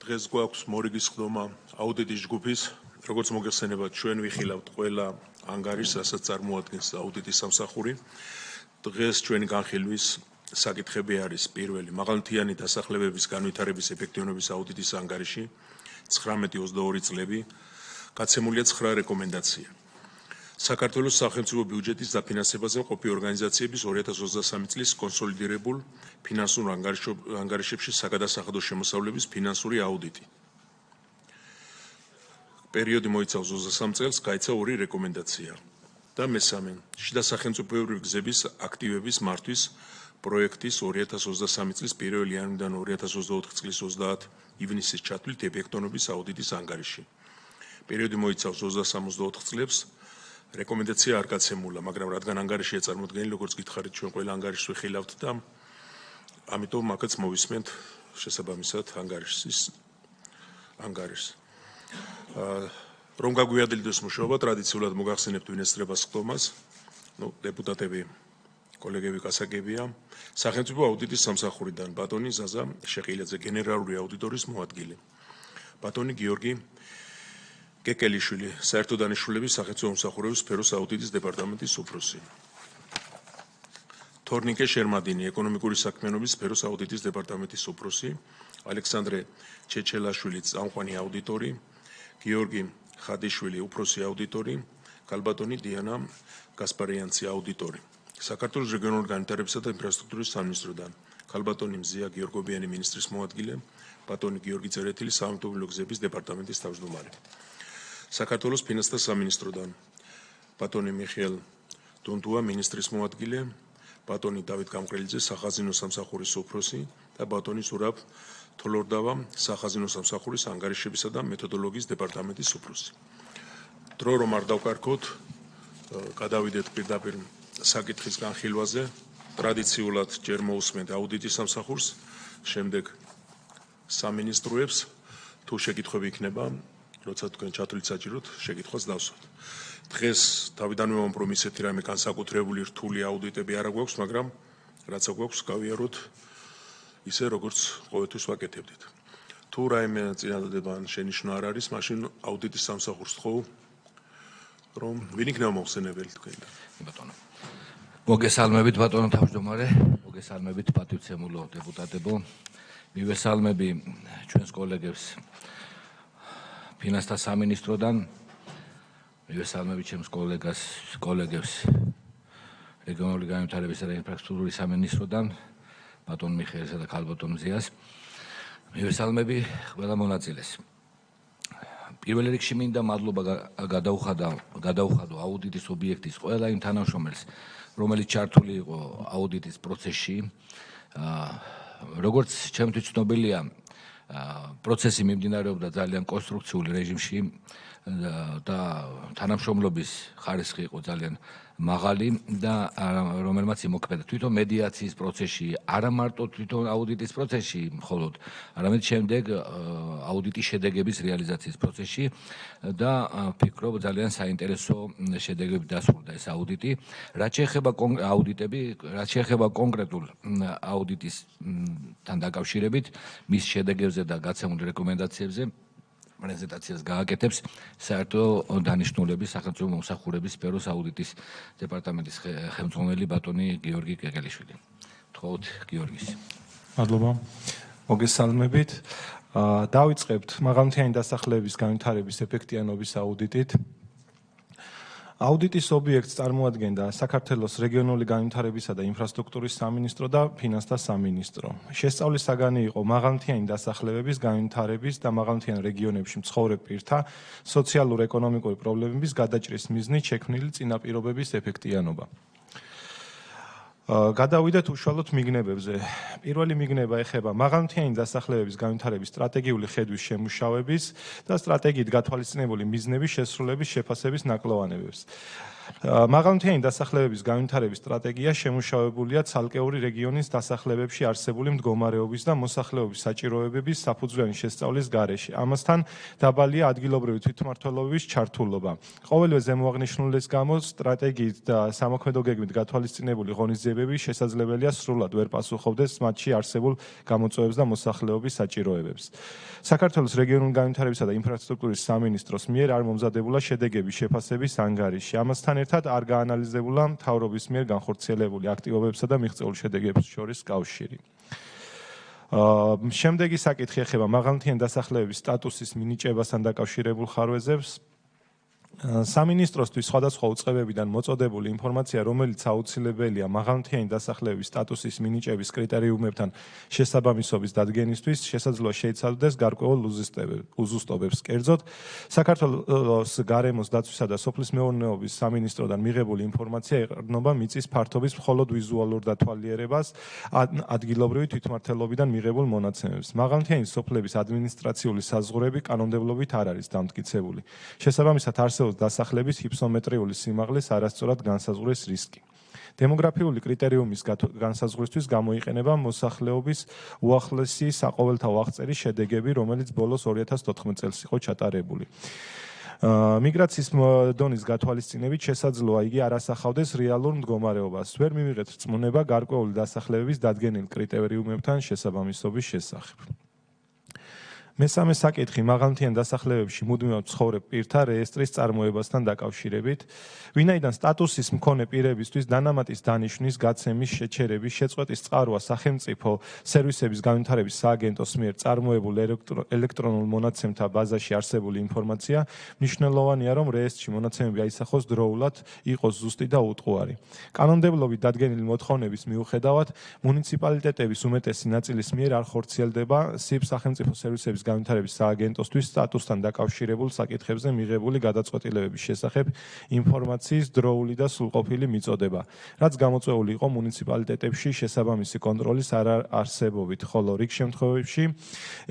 დღეს გვაქვს მორიგის ხდომა აუდიტის ჯგუფის, როგორც მოგეხსენებათ, ჩვენ ვიხილავთ ყველა ანგარიშს, რასაც წარმოადგენს აუდიტის სამსახური. დღეს ჩვენი განხილვის საკითხები არის პირველი, მაღალმთიანი დასახლებების განვითარების ეფექტიანობის აუდიტის ანგარიში 19-22 წლები, გაცემულია 9 რეკომენდაცია. საქართველოს სახელმწიფო ბიუჯეტის დაფინანსებაზე მყოფი ორგანიზაციების 2023 წლის კონსოლიდირებულ ფინანსურ ანგარიშებში საგადასახადო შემოსავლების ფინანსური აუდიტი. პერიოდი მოიცავს 23 წელს, გაიცა 2 რეკომენდაცია. და მესამე, შიდა სახელმწიფოებრივი გზების აქტივების მართვის პროექტის 2023 წლის 1 იანვრიდან 2024 წლის 30 ივნისის ჩათვლით ეფექტიანობის აუდიტის ანგარიში. პერიოდი მოიცავს 23-24 წლებს. რეკომენდაცია არ გაცემულა, მაგრამ რადგან ანგარიშია წარმოდგენილი, როგორც გითხარით, ჩვენ ყველა ანგარიშს ვიხილავთ და ამიტომ აქაც მოვისმენთ შესაბამისად ანგარიშს. რომ გაგვიადილდეს მუშაობა, ტრადიციულად მოგახსენებთ ვინესწრებას ხდომას, დეპუტატები, კოლეგები კასაკებია, სახელმწიფო აუდიტის სამსახურიდან ბატონი ზაზა შეყილიაძე, გენერალური აუდიტორის მოადგილე. ბატონი გიორგი კეკელიშვილი, საერთო დანიშნულების სახელმწიფო მომსახურების სფეროს აუდიტის დეპარტამენტის უფროსი. თორნიკე შერმადინი, ეკონომიკური საქმიანობის სფეროს აუდიტის დეპარტამენტის უფროსი. ალექსანდრე ჩეჩელაშვილი, წამყვანი აუდიტორი. გიორგი ხადიშვილი, უფროსი აუდიტორი. გალბატონი დიანა გასპარიანცი, აუდიტორი. საქართველოს რეგიონული განვითარებისა და ინფრასტრუქტურის სამინისტროდან. გალბატონი მზია გიორგობიანი, მინისტრის მოადგილე. ბატონი გიორგი წერეთილი, საავტომობილო გზების დეპარტამენტის თავმჯდომარე. საქართველოს ფინანსთა სამინისტროდან ბატონი მიხეილ დუნდუა, მინისტრის მოადგილე, ბატონი დავით გამყრელიძე, სახაზინო სამსახურის უფროსი და ბატონი ზურაბ თოლორდავა, სახაზინო სამსახურის ანგარიშებისა და მეთოდოლოგიის დეპარტამენტის უფროსი. დრო რომ არ დავკარგოთ, გადავიდეთ პირდაპირ საკითხის განხილვაზე. ტრადიციულად ჯერ მოусმენთ აუდიტის სამსახურს, შემდეგ სამინისტროებს, თუ შეკითხვები იქნება, როცა თქვენ ჩათვლით საჭიროთ, შეკითხვას დავსვათ. დღეს თავიდანვე ვამბობ, რომ ისეთი რამე განსაკუთრებული რთული აუდიტები არ გვაქვს, მაგრამ რაცა გვაქვს, გავიაროთ ისე, როგორც ყოველთვის ვაკეთებდით. თუ რაიმე წინადადება ან შენიშვნა არ არის, მაშინ აუდიტის სამსახურს თხოვ, რომ ვინ იქნება მოხსენებელი თქვენთან. ბატონო. მოგესალმებით ბატონო თავმჯდომარე, მოგესალმებით პატივცემულო დეპუტატებო. მივესალმები ჩვენს კოლეგებს ფინანსთა სამინისტროდან, მივესალმები ჩემს კოლეგებს რეგიონული განვითარებისა და ინფრასტრუქტურის სამინისტროდან, ბატონ მიხეილსა და ქალბატონ მზიას. მივესალმები ყველა მონაწილეს. პირველ რიგში მინდა მადლობა გადაუხადო აუდიტის ობიექტის ყველა იმ თანამშრომელს, რომელიც ჩართული იყო აუდიტის პროცესში. როგორც ჩემთვის ცნობილია, პროცესი მიმდინარეობდა ძალიან კონსტრუქციული რეჟიმში და თანამშრომლობის ხარისხი იყო ძალიან მაღალი და რომელმაც იმოქმედა თვითონ მედიაციის პროცესში, არა მარტო თვითონ აუდიტის პროცესში მხოლოდ, არამედ შემდეგ აუდიტის შედეგების რეალიზაციის პროცესში და ვფიქრობ ძალიან საინტერესო შედეგები დასრულდა ეს აუდიტი. რაც შეეხება კონკრეტულ აუდიტისთან დაკავშირებით, მის შედეგებზე და გაცემულ რეკომენდაციებზე პრეზენტაციას გააკეთებს საერთო დანიშნულების სახელმწიფო მომსახურების სფეროს აუდიტის დეპარტამენტის ხელმძღვანელი ბატონი გიორგი კეკელიშვილი. თხოვთ გიორგის. მადლობა. მოგესალმებით. დავიწყებთ მაღალმთიანი დასახლების განვითარების ეფექტიანობის აუდიტით. აუდიტის ობიექტს წარმოადგენდა საქართველოს რეგიონული განვითარებისა და ინფრასტრუქტურის სამინისტრო და ფინანსთა სამინისტრო. შესწავლის საგანი იყო მაღალმთიანი დასახლებების განვითარების და მაღალმთიან რეგიონებში მცხოვრებ პირთა სოციალურ-ეკონომიკური პრობლემების გადაჭრის მიზნით შექმნილი წინაპირობების ეფექტიანობა. გადავიდეთ უშუალოდ მიგნებებზე. პირველი მიგნება ეხება მაღალმთიანი დასახლებების განვითარების სტრატეგიული ხედვის შემუშავების და სტრატეგიით გათვალისწინებული მიზნების შესრულების შეფასების ნაკლოვანებებს. მაღალმთიანი დასახლებების განვითარების სტრატეგია შემუშავებულია ცალკეული რეგიონის დასახლებებში არსებული მდგომარეობის და მოსახლეობის საჭიროებების საფუძვლიანი შესწავლის გარეშე. ამასთან დაბალია ადგილობრივი თვითმმართველობის ჩართულობა. ყოველივე ზემოაღნიშნულის გამო სტრატეგიით და სამოქმედო გეგმით გათვალისწინებული ღონისძიებები შესაძლებელია სრულად ვერ პასუხობდეს მათში არსებულ გამოწვევებს და მოსახლეობის საჭიროებებს. საქართველოს რეგიონული განვითარებისა და ინფრასტრუქტურის სამინისტროს მიერ არ მომზადებულა შედეგების შეფასების ანგარიში. ამასთან ერთად არ გაანალიზებულა მთავრობის მიერ განხორციელებული აქტივობებსა და მიღწეულ შედეგებს შორის კავშირი. შემდეგი საკითხი ეხება მაღალმთიანი დასახლებების სტატუსის მინიჭებასთან დაკავშირებულ ხარვეზებს. სამინისტროსთვის სხვადასხვა უწყებებიდან მოწოდებული ინფორმაცია, რომელიც აუცილებელია მაღალმთიანი დასახლებების სტატუსის მინიჭების კრიტერიუმებთან შესაბამისობის დადგენისთვის, შესაძლოა შეიცავდეს გარკვეულ უზუსტობებს. კერძოდ, საქართველოს გარემოს დაცვისა და სოფლის მეურნეობის სამინისტროდან მიღებული ინფორმაცია ეყრდნობა მიწის ფართობის მხოლოდ ვიზუალურ დათვალიერებას ადგილობრივი თვითმმართველობიდან მიღებულ მონაცემებს. მაღალმთიანი სოფლების ადმინისტრაციული საზღვრები კანონმდებლობით არ არის დამტკიცებული. შესაბამისად, არსებობს დასახლების ჰიფსომეტრიული სიმაღლის არასწორად განსაზღვრის რისკი. დემოგრაფიული კრიტერიუმის განსაზღვრისთვის გამოიყენება მოსახლეობის უახლესი საყოველთაო აღწერის შედეგები, რომელიც ბოლოს 2014 წელს იყო ჩატარებული. მიგრაციის დონის გათვალისწინებით შესაძლოა იგი არ ასახავდეს რეალურ მდგომარეობას. ვერ მივიღეთ რწმუნება გარკვეული დასახლებების დადგენილ კრიტერიუმებთან შესაბამისობის შესახებ. მესამე საკითხი მაღალმთიან დასახლებებში მუდმივად ცხოვრებ პირთა რეესტრის წარმოებასთან დაკავშირებით, ვინაიდან სტატუსის მქონე პირებისთვის დანამატის დანიშვნის, გაცემის, შეჩერების, შეწყვეტის წყაროა სახელმწიფო სერვისების განვითარების სააგენტოს მიერ წარმოებულ ელექტრონულ მონაცემთა ბაზაში არსებული ინფორმაცია, მნიშვნელოვანია, რომ რეესტრში მონაცემები აისახოს დროულად, იყოს ზუსტი და უტყუარი. კანონმდებლობით დადგენილი მოთხოვნების მიუხედავად, მუნიციპალიტეტების უმეტესი ნაწილის მიერ არ ხორციელდება სახელმწიფო სერვისების განვითარების სააგენტოსთვის სტატუსთან დაკავშირებულ საკითხებზე მიღებული გადაწყვეტილებების შესახებ ინფორმაციის დროული და სრულყოფილი მიწოდება, რაც გამოწვეული იყო მუნიციპალიტეტებში შესაბამისი კონტროლის არარსებობით, ხოლო რიგ შემთხვევებში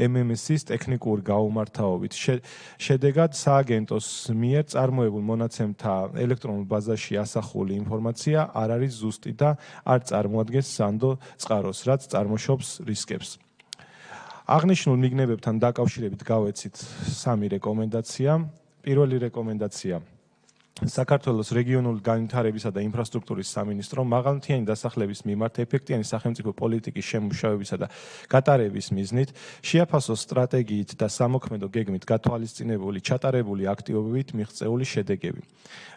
MMS-ის ტექნიკური გაუმართავობით. შედეგად სააგენტოს მიერ წარმოებულ მონაცემთა ელექტრონულ ბაზაში ასახული ინფორმაცია არ არის ზუსტი და არ წარმოადგენს სანდო წყაროს, რაც წარმოშობს რისკებს. აღნიშნულ მიგნებებთან დაკავშირებით გავეცით სამი რეკომენდაცია. პირველი რეკომენდაცია საქართველოს რეგიონული განვითარებისა და ინფრასტრუქტურის სამინისტრომ მაღალმთიანი დასახლების მიმართ ეფექტიანი სახელმწიფო პოლიტიკის შემუშავებისა და გატარების მიზნით შეაფასოს სტრატეგიით და სამოქმედო გეგმით გათვალისწინებული ჩატარებული აქტივობებით მიღწეული შედეგები.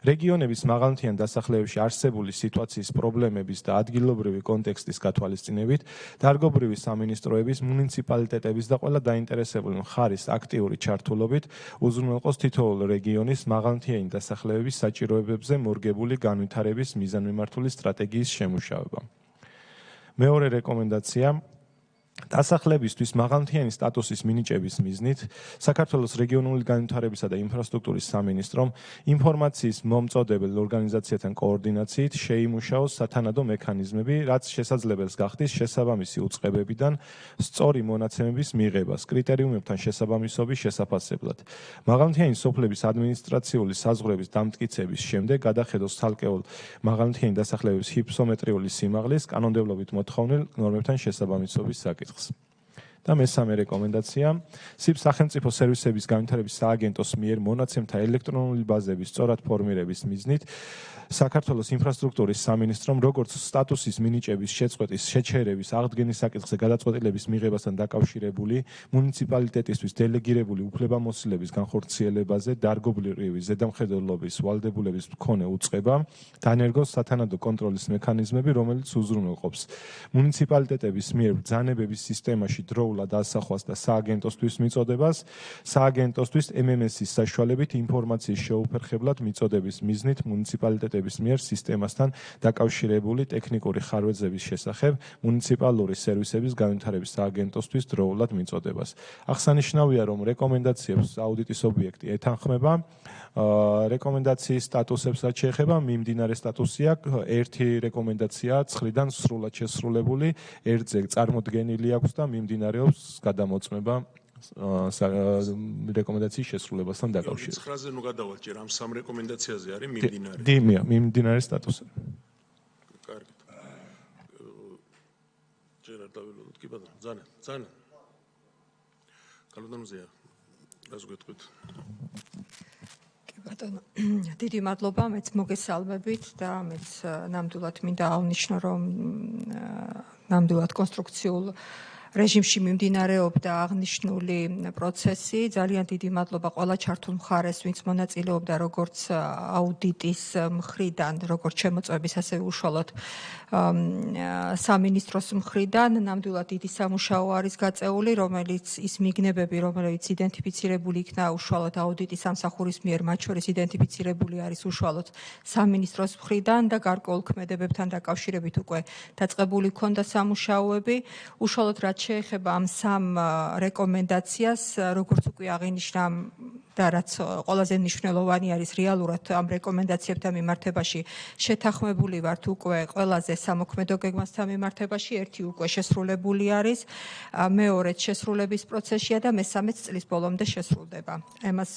რეგიონების მაღალმთიან დასახლებებში არსებული სიტუაციის პრობლემების და ადგილობრივი კონტექსტის გათვალისწინებით დარგობრივი სამინისტროების, მუნიციპალიტეტების და ყველა დაინტერესებული მხარის აქტიური ჩართულობით უზრუნველყოს თითოეულ რეგიონის მაღალმთიანი დასახლებების საჭიროებებზე მორგებული განვითარების მიზანმიმართული სტრატეგიის შემუშავება. მეორე რეკომენდაცია დასახლებისთვის მაღალმთიანი სტატუსის მინიჭების მიზნით საქართველოს რეგიონული განვითარებისა და ინფრასტრუქტურის სამინისტრომ ინფორმაციის მომწოდებელ ორგანიზაციათან კოორდინაციით შეიმუშაოს სათანადო მექანიზმები, რაც შესაძლებელს გახდის შესაბამისი უწყებებიდან სწორი მონაცემების მიღებას კრიტერიუმებთან შესაბამისობის შესაფასებლად. მაღალმთიანი სოფლების ადმინისტრაციული საზღვრების დამტკიცების შემდეგ გადახედოს ცალკეულ მაღალმთიანი დასახლებების ჰიფსომეტრიული სიმაღლის კანონმდებლობით მოთხოვნილ ნორმებთან შესაბამისობის საკითხს. და მესამე რეკომენდაცია სახელმწიფო სერვისების განვითარების სააგენტოს მიერ მონაცემთა ელექტრონული ბაზების სწორად ფორმირების მიზნით საქართველოს ინფრასტრუქტურის სამინისტრომ როგორც სტატუსის მინიჭების შეწყვეტის, შეჩერების, აღდგენის საკითხზე გადაწყვეტილების მიღებასთან დაკავშირებული მუნიციპალიტეტისთვის დელეგირებული უფლებამოსილების განხორციელებაზე დარგობრივი ზედამხედველობის ვალდებულების მქონე უწყება დანერგოს სათანადო კონტროლის მექანიზმები, რომელიც უზრუნველყოფს მუნიციპალიტეტების მიერ ბრძანებების სისტემაში დროულად ასახვას და სააგენტოსთვის მიწოდებას, სააგენტოსთვის MMS-ის საშუალებით ინფორმაციის შეუფერხებლად მიწოდების მიზნით მუნიციპალიტეტების მიერ სისტემასთან დაკავშირებული ტექნიკური ხარვეზების შესახებ მუნიციპალური სერვისების განვითარების სააგენტოსთვის დროულად მიწოდებას. აღსანიშნავია, რომ რეკომენდაციებს აუდიტის ობიექტი ეთანხმება. რეკომენდაციის სტატუსებს რაც შეეხება, მიმდინარე სტატუსი აქვს, ერთი რეკომენდაცია 9-დან სრულად შესრულებული, ერთზე წარმოდგენილი აქვს და მიმდინარეობს გადამოწმება რეკომენდაციის შესრულებასთან დაკავშირებით. 9-ზე ნუ გადავალჭერ ამ სამ რეკომენდაციაზე არის მიმდინარე. მიმდინარე სტატუსი. კარგი. ჯერ არ დავილოდოთ კი ბატონო, ძალიან. კალოდანოზეა. რას გვეთქვით? ბატონო, დიდი მადლობა, მეც მოგესალმებით და მეც ნამდვილად მინდა აღნიშნო, რომ ნამდვილად კონსტრუქციულ რეჟიმში მიმდინარეობდა აღნიშნული პროცესი. ძალიან დიდი მადლობა ყველა ჩართულ მხარეს, ვინც მონაწილეობდა როგორც აუდიტის მხრიდან, როგორც შემოწმების, ასევე უშუალოდ სამინისტროს მხრიდან. ნამდვილად დიდი სამუშაო არის გაწეული, რომელიც ის მიგნებები, რომელიც იდენტიფიცირებული იქნა უშუალოდ აუდიტის სამსახურის მიერ, მათ შორის იდენტიფიცირებული არის უშუალოდ სამინისტროს მხრიდან და გარკვეულ ქმედებებთან დაკავშირებით უკვე დაწყებული ჰქონდა სამუშაოები. უშუალოდ რაც შეეხება ამ სამ რეკომენდაციას, როგორც უკვე აღინიშნა და რაც ყველაზე მნიშვნელოვანი არის რეალურად ამ რეკომენდაციებთან მიმართებაში შეთანხმებული ვართ უკვე ყველაზე სამოქმედო გეგმასთან მიმართებაში, ერთი უკვე შესრულებული არის, მეორეც შესრულების პროცესია და მესამეც წლის ბოლომდე შესრულდება. ამას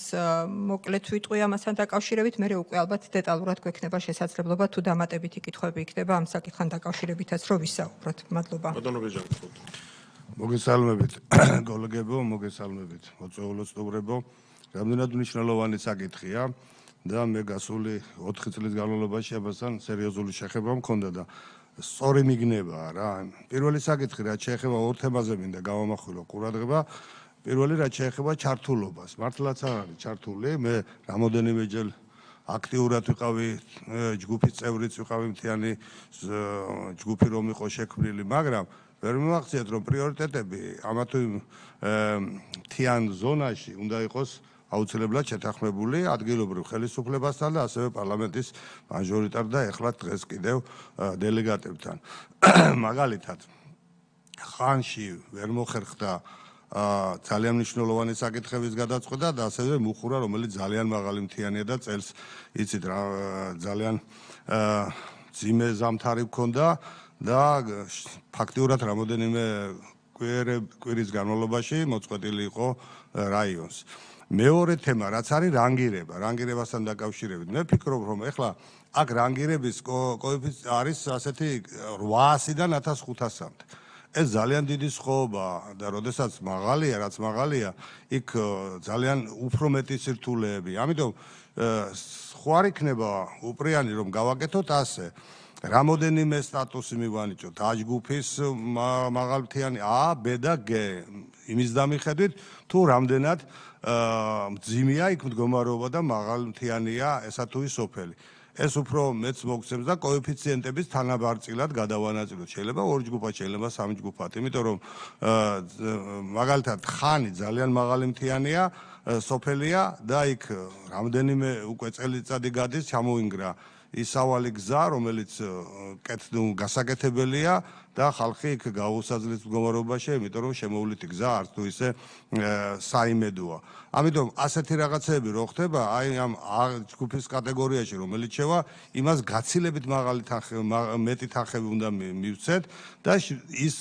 მოკლედ ვიტყვი ამასთან დაკავშირებით, მე უკვე ალბათ დეტალურად გვექნება შესაძლებლობა თუ დამატებითი კითხვები იქნება ამ საკითხთან დაკავშირებითაც რომ ვისაუბროთ. მადლობა. ბატონო ბეჟანი. მოგესალმებით კოლეგებო, მოგესალმებით მოწვეულო სტუმრებო. რამდენად მნიშვნელოვანი საკითხია და მე გასული 4 წლის განმავლობაში ამასთან სერიოზული შეხება მქონდა და სწორი მიგნებაა რა. პირველი საკითხი რაც შეეხება ორ თემაზე მინდა გავამახვილო ყურადღება. პირველი რაც შეეხება ჩართულობას. მართლაც არ არის ჩართული, მე რამოდენიმეჯერ აქტიურად ვიყავი ჯგუფის წევრიც ვიყავი მთიანი ჯგუფი რომ იყო შექმნილი, მაგრამ ვერ მივახციეთ რომ პრიორიტეტები ამა თუ იმ მთიან ზონაში უნდა იყოს აუცილებლად შეთანხმებული ადგილობრივ ხელისუფლებასთან და ასევე პარლამენტის მაჟორიტარ და ეხლა დღეს კიდევ დელეგატებთან. მაგალითად ხანში ვერ მოხერხდა ძალიან მნიშვნელოვანი საკითხების გადაწყვეტა და ასევე მუხურა, რომელიც ძალიან მაღალი მთიანია და წელს იცით რა ძალიან ძიმე ზამთარი მქონდა და ფაქტიურად რამოდენიმე კვირის განმავლობაში მოწყვეტილი იყო რაიონს. მეორე თემა, რაც არის რანგირებასთან დაკავშირებით. მე ვფიქრობ, რომ ეხლა აქ რანგირების კოეფიციენტი არის ასეთი 800-დან 1500-მდე. ეს ძალიან დიდი სხვაობაა და როდესაც მაღალია, რაც მაღალია, იქ ძალიან უფრო მეტი სირთულეები. ამიტომ ხო არ იქნება უპრიანი რომ გავაკეთოთ ასე. რამოდენიმე სტატუსი მივანიჭოთ A ჯგუფის მაღალმთიანი A, B და G. იმის დამიხედვით თუ რამდენად მძიმეა იქ მდგომარეობა და მაღალმთიანია ესა თუ ის სოფელი. ეს უფრო მეც მოგცემს და კოეფიციენტების თანაბარწილად გადავანაწილოთ. შეიძლება 2 ჯგუფად, შეიძლება 3 ჯგუფად. იმიტომ რომ მაგალითად ხანი ძალიან მაღალი მთიანია, სოფელია და იქ რამდენიმე უკვე წელიწადი გადის ჩამოინგრა ისავალი გზა, რომელიც გასაკეთებელია და ხალხი იქ გაუსაძლეს მდგომარეობაში, იმიტომ რომ შემოვლითი გზა არც თუ ისე საიმედოა. ამიტომ ასეთი რაღაცები რო ხდება, აი ამ ჯგუფის კატეგორიაში, რომელიც შევა, იმას გაცილებით მეტი თანხები უნდა მივცეთ და ის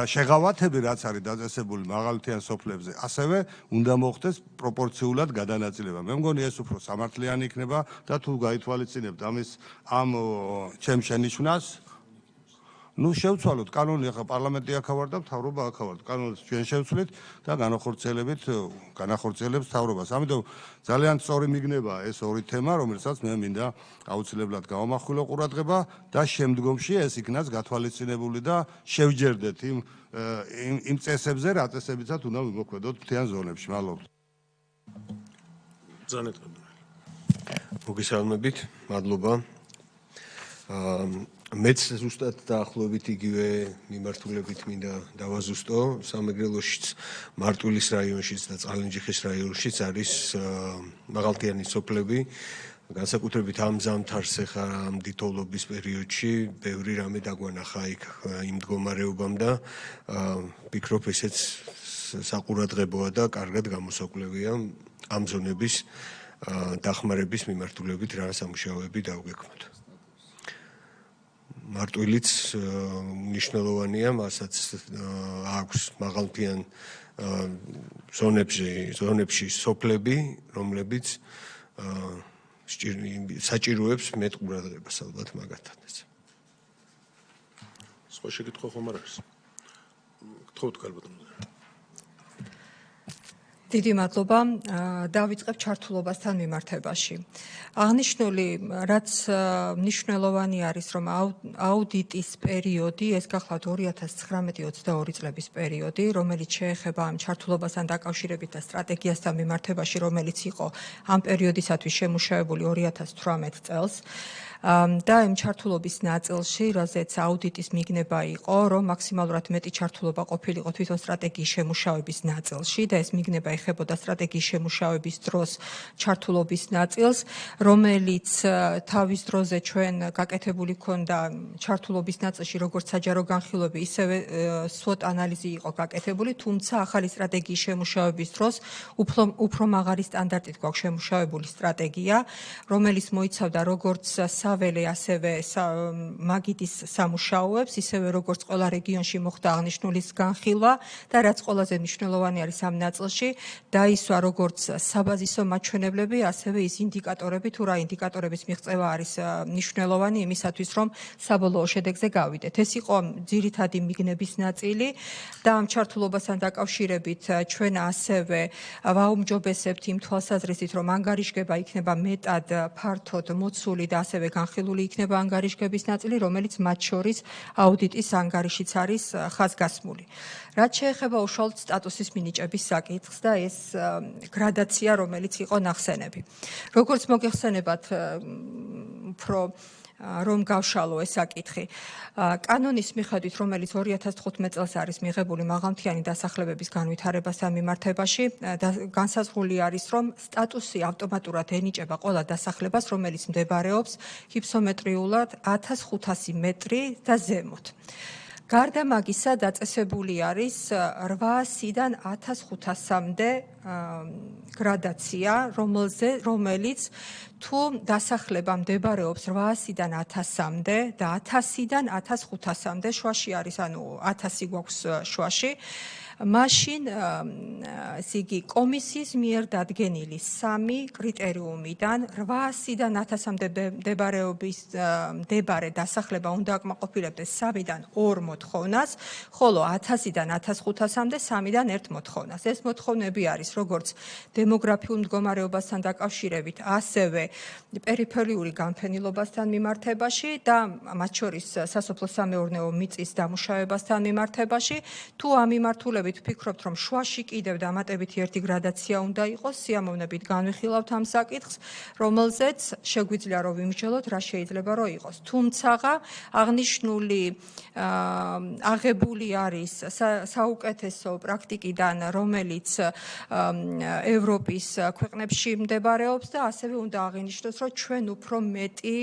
შეღავათები რაც არის დაწესებული მაღალმთიან სოფლებზე, ასევე უნდა მოხდეს პროპორციულად გადანაწილება. მე მგონი ეს უფრო სამართლიანი იქნება და თუ გაითვალისწინებთ ამ ჩემ შენიშვნას, ნუ შევცვალოთ კანონი, ახლა პარლამენტი აქ ვარ და მთავრობა აქ ვარ. კანონს ჩვენ შევცვლით და განახორციელებს მთავრობას. ამიტომ ძალიან სწორი მიგნებაა ეს ორი თემა, რომელსაც მე მინდა აუცილებლად გავამახვილო ყურადღება და შემდგომში ეს იქნას გათვალისწინებული და შევჯერდეთ იმ წესებზე, რა წესებიცაც უნდა ვიმოქმედოთ მთიან ზონებში. მადლობა. მოგესალმებით, მადლობა. მეც ზუსტად დაახლოებით იგივე მიმართულებით მინდა დავაზუსტო. სამეგრელოშიც, მარტვილის რაიონშიც და წყალინჯიხის რაიონშიც არის მაღალმთიანი სოფლები. განსაკუთრებით ამ ზამთარს ახლა ამ დიდოლობის პერიოდში ბევრი რამე დაგვანახა იქ იმ მდგომარეობამ და ვფიქრობ ესეც საყურადღებოა და კარგად გამოსაკვლევია ამ ზონების დახმარების მიმართულებით რა სამუშაოები დავგექმოთ. მარტვილიც მნიშვნელოვანია, მასაც აქვს მაღალმთიან ზონებში სოფლები, რომლებიც საჭიროებს მეტ ყურადღებას ალბათ მაგათაც. სხვა შეკითხვა ხომ არ არის? გთხოვთ ქალბატონო. დიდი მადლობა. დავიწყებ ჩართულობასთან მიმართებაში. აღნიშნული, რაც მნიშვნელოვანი არის, რომ აუდიტის პერიოდი, ეს გახლავთ 2019-22 წლების პერიოდი, რომელიც შეეხება ამ ჩართულობასთან დაკავშირებით და სტრატეგიასთან მიმართებაში, რომელიც იყო ამ პერიოდისათვის შემუშავებული 2018 წელს. და იმ ჩართულობის ნაწილში, რაზეც აუდიტის მიგნება იყო, რომ მაქსიმალურად მეტი ჩართულობა ყოფილიყო თვითონ სტრატეგიის შემუშავების ნაწილში და ეს მიგნება ეხებოდა სტრატეგიის შემუშავების დროს ჩართულობის ნაწილს, რომელიც თავის დროზე ჩვენ გაკეთებული ჰქონდა ჩართულობის ნაწილში როგორც საჯარო განხილვები, ისევე SWOT ანალიზი იყო გაკეთებული, თუმცა ახალი სტრატეგიის შემუშავების დროს უფრო მაღალი სტანდარტით გვაქვს შემუშავებული სტრატეგია, რომელიც მოიცავდა როგორც საველე, ასევე მაგიდის სამუშაოებს, ისევე როგორც ყველა რეგიონში მოხდა აღნიშნული განხილვა და რაც ყველაზე მნიშვნელოვანი არის ამ ნაწილში, დაისვა როგორც საბაზისო მაჩვენებლები, ასევე ის ინდიკატორები, თუ რა ინდიკატორების მიღწევა არის მნიშვნელოვანი იმისათვის, რომ საბოლოო შედეგზე გავიდეთ. ეს იყო ძირითადი მიგნების ნაწილი და ამ ჩართულობასთან დაკავშირებით ჩვენ ასევე ვაუმჯობესებთ იმ თვალსაზრისით, რომ ანგარიშგება იქნება მეტად ფართოდ მოცული და ასევე განხილული იქნება ანგარიშგების ნაწილი, რომელიც მათ შორის აუდიტის ანგარიშიც არის ხაზგასმული. რაც შეეხება უშუალოდ სტატუსის მინიჭების საკითხს და ეს გრადაცია, რომელიც იყო ნახსენები. როგორც მოგეხსენებათ, უფრო რომ გავშალო ეს საკითხი. კანონის მიხედვით, რომელიც 2015 წელს არის მიღებული მაღალმთიანი დასახლებების განვითარებასთან მიმართებაში, განსაზღვრული არის, რომ სტატუსი ავტომატურად ენიჭება ყველა დასახლებას, რომელიც მდებარეობს ჰიფსომეტრიულად 1500 მეტრი და ზემოთ. გარდა მაგისა დაწესებული არის 800-დან 1500-მდე გრადაცია, რომელიც თუ დასახლება მდებარეობს 800-დან 1000-მდე და 1000-დან 1500-მდე შუაში არის, ანუ 1000 გვაქვს შუაში, მაშინ ესე იგი კომისიის მიერ დადგენილი 3 კრიტერიუმიდან 800-დან 1000-მდე მდებარე დასახლება უნდა აკმაყოფილებდეს 3-დან 2 მოთხოვნას, ხოლო 1000-დან 1500-მდე 3-დან 1 მოთხოვნას. ეს მოთხოვნები არის როგორც დემოგრაფიულ მდგომარეობასთან დაკავშირებით, ასევე პერიფერიული განფენილობასთან მიმართებაში და მათ შორის სასოფლო-სამეურნეო მიწის დამუშავებასთან მიმართებაში. თუ ამ მიმართულებით ვფიქრობთ, რომ შუაში კიდევ დამატებითი ერთი გრადაცია უნდა იყოს, სიამოვნებით განვიხილავთ ამ საკითხს, რომელზეც შეგვიძლია რომ ვიმსჯელოთ, რა შეიძლება რომ იყოს. თუმცა აღნიშნული აღებული არის საუკეთესო პრაქტიკიდან, რომელიც ევროპის ქვეყნებში მდებარეობს და ასევე უნდა აღინიშნოს, რომ ჩვენ უფრო მეტი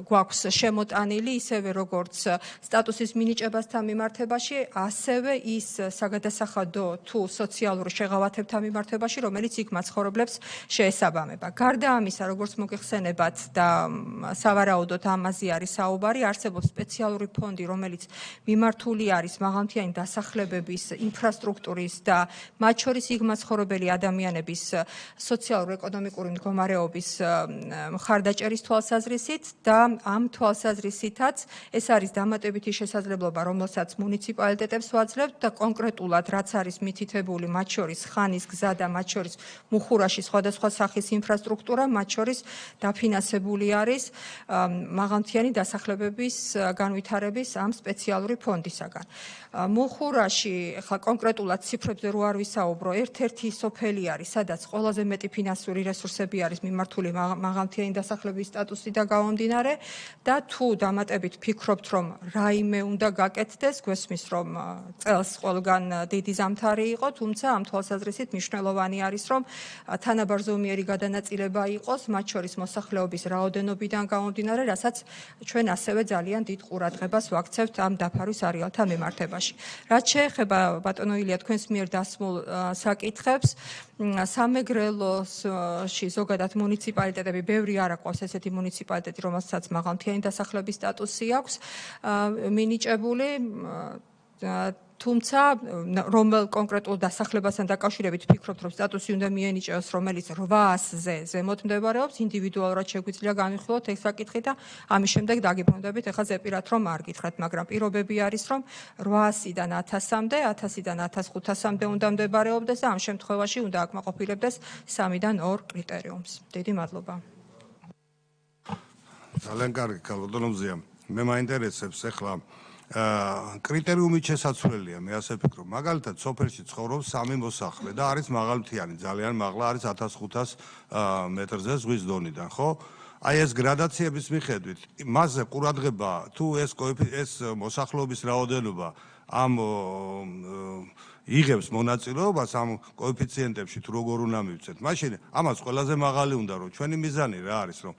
გვაქვს შემოტანილი, ისევე როგორც სტატუსის მინიჭებასთან მიმართებაში, ასევე ის საგადასახადო თუ სოციალურ შეღავათებთან მიმართებაში, რომელიც იქ მაცხოვრებლებს შეესაბამება. გარდა ამისა, როგორც მოგეხსენებათ და სავარაუდოდ ამაზე არის საუბარი, არსებობს სპეციალური ფონდი, რომელიც მიმართული არის მაღალმთიანი დასახლებების ინფრასტრუქტურის და მათ შორის იქ მაცხოვრებელი ადამიანების სოციალურ-ეკონომიკური მდგომარეობის მხარდაჭერის თვალსაზრისით და ამ თვალსაზრისითაც ეს არის დამატებითი შესაძლებლობა, რომელსაც მუნიციპალიტეტებს ვაძლევთ და კონკრეტულად რაც არის მითითებული, მათ შორის ხანის გზა და მათ შორის მუხურაში სხვადასხვა სახის ინფრასტრუქტურა, მათ შორის დაფინანსებული არის მაღალმთიანი დასახლებების განვითარების ამ სპეციალური ფონდისაგან. მუხურაში ხა კონკრეტულად ციფრებზე რო არ ვისაუბრო, ერთ-ერთი სოფელი არის, სადაც ყველაზე მეტი ფინანსური რესურსები არის მიმართული მაღალმთიანი დასახლების სტატუსიდან გამომდინარე და თუ დამატებით ფიქრობთ, რომ რაიმე უნდა გაკეთდეს, გვესმის, რომ წელს ყველგან დიდი ზამთარი იყო, თუმცა ამ თვალსაზრისით მნიშვნელოვანი არის, რომ თანაბარზომიერი გადანაწილება იყოს, მათ შორის მოსახლეობის რაოდენობიდან გამომდინარე, რასაც ჩვენ ასევე ძალიან დიდ ყურადღებას ვაქცევთ ამ დაფარვის არეალთან მიმართებაში. რაც შეეხება ბატონო ილია თქვენს მიერ დასმულ საკითხებს, სამეგრელოში ზოგადად მუნიციპალიტეტები, ბევრი არ აქვს ესეთი მუნიციპალიტეტი, რომელსაც მაღალმთიანი დასახლების სტატუსი აქვს მინიჭებული. თუმცა რომელ კონკრეტულ დასახლებასთან დაკავშირებით ფიქრობთ, რომ სტატუსი უნდა მიენიჭოს, რომელიც 800-ზე ზემოთ მდებარეობს, ინდივიდუალურად შეგვიძლია განვიხილოთ ეს საკითხი და ამის შემდეგ დაგიბრუნდებით, ეხლა ზეპირად რომ არ გითხრათ, მაგრამ პირობები არის, რომ 800-დან 1000-მდე, 1000-დან 1500-მდე უნდა მდებარეობდეს და ამ შემთხვევაში უნდა აკმაყოფილებდეს 3-დან 2 კრიტერიუმს. დიდი მადლობა. ძალიან კარგი, ქალბატონომზია. მე მაინტერესებს ახლა კრიტერიუმი შესაძლებელია, მე ასე ვფიქრობ. მაგალითად, სოფელში ცხოვრობს 3 მოსახლე და არის მაღალმთიანი, ძალიან მაღლა არის 1500 მეტრზე ზღვის დონიდან, ხო? აი ეს გრადაციების მიხედვით, მასზე ყურადღება თუ ეს მოსახლეობის რაოდენობა ამ იღებს მონაწილეობას ამ კოეფიციენტებში თუ როგორ უნდა მივცეთ. მაშინ ამას ყველაზე მაღალი უნდა რომ ჩვენი მიზანი რა არის რომ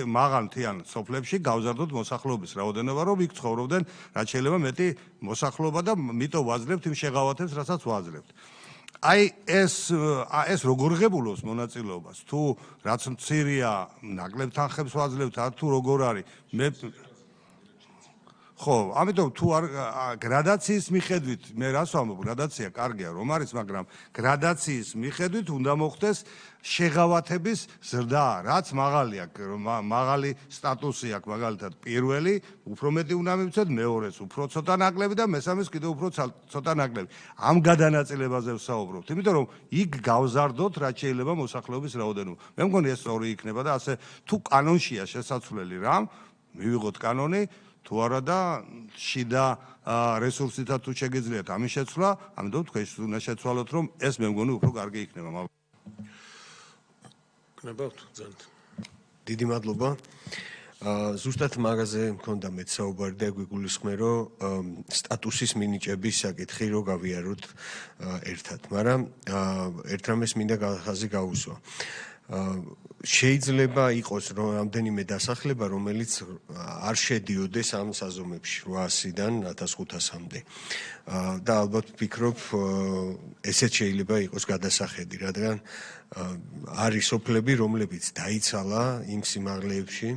მაღალმთიან სოფლებში გავზარდოთ მოსახლეობის რაოდენობა რომ იქ ცხოვრობდნენ რაც შეიძლება მეტი მოსახლეობა და მიტო ვაძლევთ იმ შეღავათებს რასაც ვაძლევთ. აი ეს როგორ ღებულობს მონაწილეობას თუ რაც მცირეა ნაკლებ თანხებს ვაძლევთ თუ როგორ არის მე ხო, ამიტომ თუ არ გრადაციის მიხედვით მე რას ვამბობ, გრადაცია კარგია რომ არის, მაგრამ გრადაციის მიხედვით უნდა მოხდეს შეღავათების ზრდა, რაც მაღალია, მაღალი სტატუსი აქვს, მაგალითად, პირველი, უფრო მეტი უნდა მივცეთ, მეორეს უფრო ცოტა ნაკლები და მესამეს კიდევ უფრო ცოტა ნაკლები. ამ გადანაწილებაზე ვსაუბრობთ, იმიტომ რომ იქ გავზარდოთ, რაც შეიძლება მოსახლეობის რაოდენობა. მე მგონი ეს სწორი იქნება და ასე თუ კანონშია შესაძლებელი რამ, მივიღოთ კანონი თუ არა და შიდა რესურსითაც თუ შეგიძლიათ ამის შეცვლა, ამიტომ თქვენ უნდა შეცვალოთ, რომ ეს მე მგონი უფრო კარგი იქნება. გნებავთ ძალიან. დიდი მადლობა. ზუსტად მაგაზე მქონდა მეც საუბარი და გვიგულისხმე, რომ სტატუსის მინიჭების საკითხი რო გავიაროთ ერთად, მაგრამ ერთ რამეს მინდა ხაზი გაუსვა. შეიძლება იყოს რომ რამდენიმე დასახლება რომელიც არ შედიოდეს ამ საზომებში 800-დან 1500-მდე და ალბათ ვფიქრობ ესეც შეიძლება იყოს გადასახედი რადგან არის სოფლები რომლებიც დაიცალა იმ სიმაღლეებში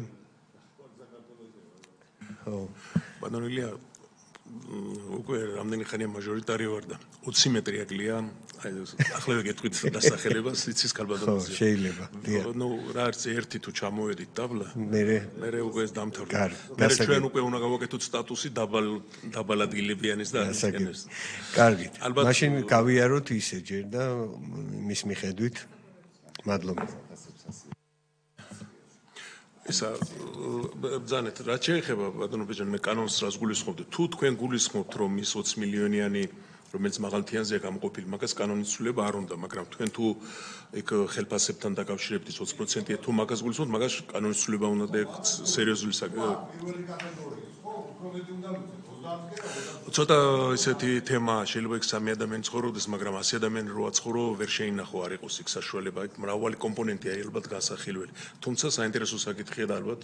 ხო ბანონილია უკვე რამდენი ხანია მაჟორიტარი ვარ და 20 მეტრი აკლია აი ახლა გეტყვით დასახელებას იცის ქალბატონზე ხო შეიძლება ნუ რა არის ერთი თუ ჩამოვედით დაბლა მე უკვე ეს დამთავრდა მე ჩვენ უკვე უნდა გავაკეთოთ სტატუსი დაბალ ადგილებიანის და ასკენეს კარგით მაშინ გავიაროთ ისე ჯერ და მის მიხედვით მადლობა ისა ბძანეთ რა შეიძლება ბატონო ბეჯან მე კანონს რას გულისხმობთ თუ თქვენ გულისხმობთ რომ ის 20 მილიონიანი რომელიც მაღალმთიანზეა გამოყოფილი მაგას კანონის ცვლილება არ უნდა მაგრამ თქვენ თუ იქ ხელფასებთან დაკავშირებით ის 20%-ია თუ მაგას გულისხმობთ მაგას კანონის ცვლილება უნდა და სერიოზული ცოტა ისეთი თემა შეიძლება იქ 3 ადამიანი ცხოვრობდეს მაგრამ 100 ადამიანი როა ცხოვრო ვერ შეინახო არ იყოს იქ საშუალება იქ მრავალი კომპონენტია ალბათ გასახილველი თუმცა საინტერესო საკითხია და ალბათ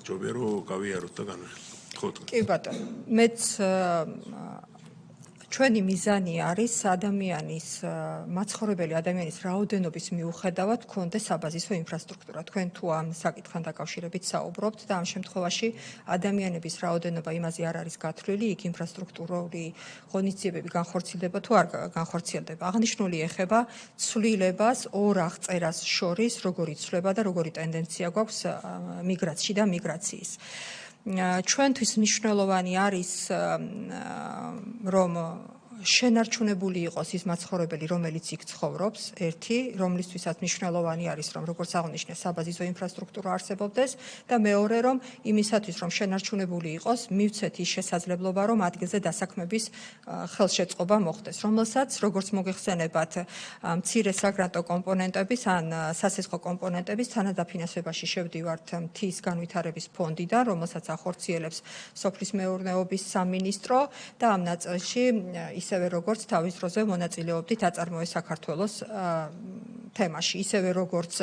ჯობია რომ გავიაროთ და განვიხილოთ ხო კი ბატონო მეც ჩვენი მიზანი არის ადამიანის მაცხოვრებელი ადამიანის რაოდენობის მიუხედავად გქონდეს საბაზისო ინფრასტრუქტურა. თქვენ თუ ამ საკითხთან დაკავშირებით საუბრობთ და ამ შემთხვევაში ადამიანების რაოდენობა იმაზე არ არის გათვლილი, იქ ინფრასტრუქტურული ღონისძიებები განხორციელდება თუ არ განხორციელდება. აღნიშნული ეხება ცვლილებას ორ აღწერას შორის, როგორი ცვლილება და როგორი ტენდენცია გვაქვს მიგრაციაში და მიგრაციის. ჩვენთვის მნიშვნელოვანი არის რომ შენარჩუნებული იყოს ის მაცხოვრებელი, რომელიც იქ ცხოვრობს, ერთი, რომლისთვისაც მნიშვნელოვანი არის, რომ როგორც აღნიშნე, საბაზისო ინფრასტრუქტურა არსებობდეს და მეორე, რომ იმისათვის, რომ შენარჩუნებული იყოს, მივცეთ ის შესაძლებლობა, რომ ადგილზე დასაქმების ხელშეწყობა მოხდეს, რომელსაც, როგორც მოგეხსენებათ, მცირე საგრანტო კომპონენტების ან სასესხო კომპონენტების თანადაფინანსებაში შევდივართ მთის განვითარების ფონდიდან, რომელსაც ახორციელებს სოფლის მეურნეობის სამინისტრო და ამ ნაწილში ისევე როგორც თავის დროზე მონაწილეობდით აწარმოე საქართველოს თემაში, ისევე როგორც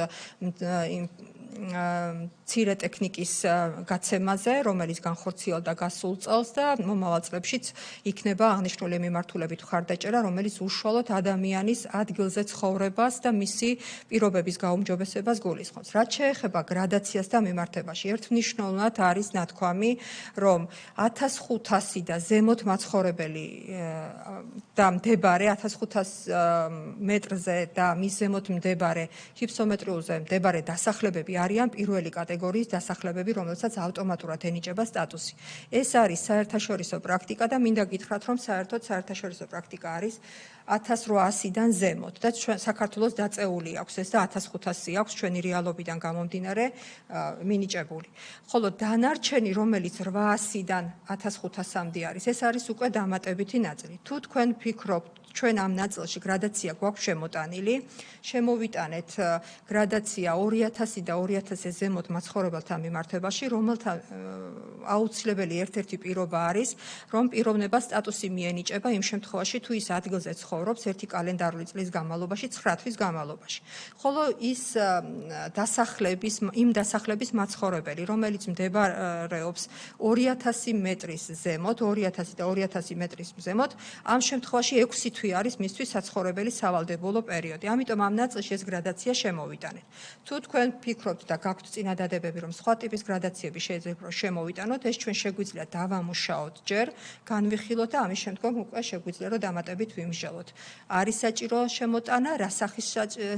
მცირე ტექნიკის გაცემაზე, რომელიც განხორციელდა გასულ წელს და მომავალ წლებშიც იქნება აღნიშნული მიმართულებით მხარდაჭერა, რომელიც უშუალოდ ადამიანის ადგილზე ცხოვრებას და მისი პირობების გაუმჯობესებას გულისხმობს. რაც შეეხება გრადაციას და მიმართებაში, ერთმნიშვნელოვნად არის ნათქვამი, რომ 1500 და ზემოთ მაცხოვრებელი და მდებარე 1500 მეტრზე და მის ზემოთ მდებარე ჰიფსომეტრიულზე მდებარე დასახლებები არიან პირველი კატეგორიის დასახლებები, რომელსაც ავტომატურად ენიჭება სტატუსი. ეს არის საერთაშორისო პრაქტიკა და მინდა გითხრათ, რომ საერთოდ საერთაშორისო პრაქტიკა არის 1800-დან ზემოთ და საქართველოს დაწეული აქვს ეს და 1500 აქვს ჩვენი რეალობიდან გამომდინარე მინიჭებული. ხოლო დანარჩენი, რომელიც 800-დან 1500-მდე არის, ეს არის უკვე დამატებითი ნაწილი. თუ თქვენ ფიქრობთ, ჩვენ ამ ნაწილში გრადაცია გვაქვს შემოტანილი, შემოვიტანეთ გრადაცია 2000 და 2000-ზე ზემოთ მაცხოვრებელთა მიმართებაში, რომელთა აუცილებელი ერთ-ერთი პირობა არის, რომ პიროვნება სტატუსი მიენიჭება იმ შემთხვევაში, თუ ის ადგილზე ცხოვრობს ერთი კალენდარული წლის განმავლობაში, 9 თვის განმავლობაში. ხოლო ის იმ დასახლების მაცხოვრებელი, რომელიც მდებარეობს 2000 მეტრის ზემოთ, 2000 და 2000 მეტრის ზემოთ, ამ შემთხვევაში 6 თვე არის მისთვის საცხოვრებელი სავალდებულო პერიოდი. ამიტომ ამ ნაწილში ეს გრადაცია შემოვიტანეთ. თუ თქვენ ფიქრობთ და გაქვთ წინადადებები, რომ სხვა ტიპის გრადაციები შეიძლება შემოვიტანოთ, ეს ჩვენ შეგვიძლია დავამუშაოთ ჯერ, განვიხილოთ და ამის შემდგომ უკვე შეგვიძლია რომ დამატებით ვიმსჯელოთ. არის საჭირო შემოტანა, რა სახის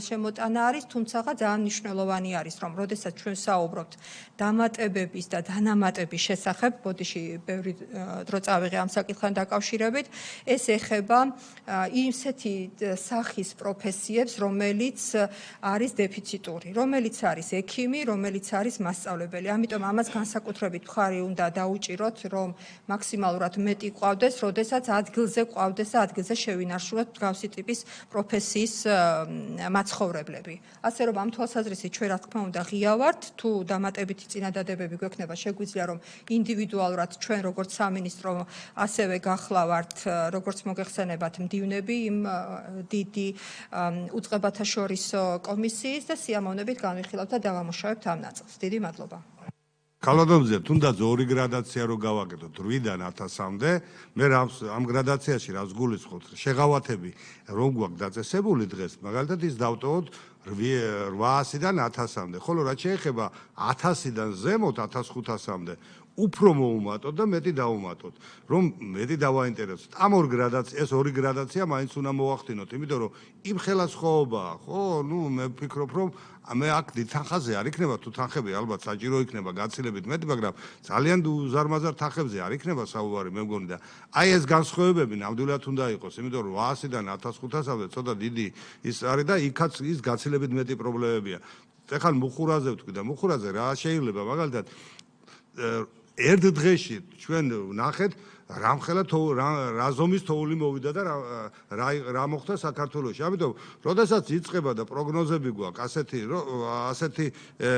შემოტანა არის, თუმცა ძალიან მნიშვნელოვანი არის, რომ როდესაც ჩვენ საუბრობთ დამატებების და დანამატების შესახებ, ბოდიში ბევრი დრო წავიღე ამ საკითხთან დაკავშირებით, ეს ეხება ისეთი სახის პროფესიებს, რომელიც არის დეფიციტური, რომელიც არის ექიმი, რომელიც არის მასწავლებელი. ამიტომ ამას განსაკუთრებით მხარი უნდა დაუჭიროთ, რომ მაქსიმალურად მეტი ყავდეს, როდესაც ადგილზე ყავდეს და ადგილზე შევინარჩუნოთ მსგავსი ტიპის პროფესიის მაცხოვრებლები. ასე რომ ამ თვალსაზრისით ჩვენ რა თქმა უნდა ღია ვართ, თუ დამატებითი წინადადებები გვექნება, შეგვიძლია რომ ინდივიდუალურად ჩვენ როგორც სამინისტრო ასევე გახლავართ, როგორც მოგეხსენებათ მდივნები იმ დიდი უწყებათა შორისო კომისიის და სიამოვნებით განვიხილავთ და დავამუშავებთ ამ ნაწილს. დიდი მადლობა. კალოდომზე თუნდაც ორი გრადაცია რო გავაკეთოთ 8-დან 1000-მდე, მე ამ გრადაციაში რაც გულისხმობთ, შეღავათები რომ გვაქვს დაწესებული დღეს, მაგალითად ის დავტოვოთ 800-დან 1000-მდე, ხოლო რაც შეეხება 1000-დან ზემოთ 1500-მდე, უფრო მოუმატოთ და მეტი დავუმატოთ, რომ მეტი დავაინტერესოთ. ამ ეს ორი გრადაცია მაინც უნდა მოახდინოთ, იმიტომ რომ იმ ხელასხმაობაა, ხო, მე ვფიქრობ, რომ მე აქ დიდ თანხაზე არ იქნება, თუ თანხები ალბათ საჭირო იქნება გაცილებით მეტი, მაგრამ ძალიან უზარმაზარ თანხებზე არ იქნება საუბარი, მე მგონი და აი ეს განსხვავებები ნამდვილად უნდა იყოს, იმიტომ რომ 800-დან 1500-მდე ცოტა დიდი ის არის და იქაც ის გაცილებით მეტი პრობლემებია. ეხლა მუხურაზე ვთქვი და მუხურაზე რა შეიძლება მაგალითად ერთ დღეში ჩვენ ვნახეთ რამხელა რა ზომის თოვლი მოვიდა და რა მოხდა საქართველოში. ამიტომ, როდესაც იწყება და პროგნოზები გვაქვს ასეთი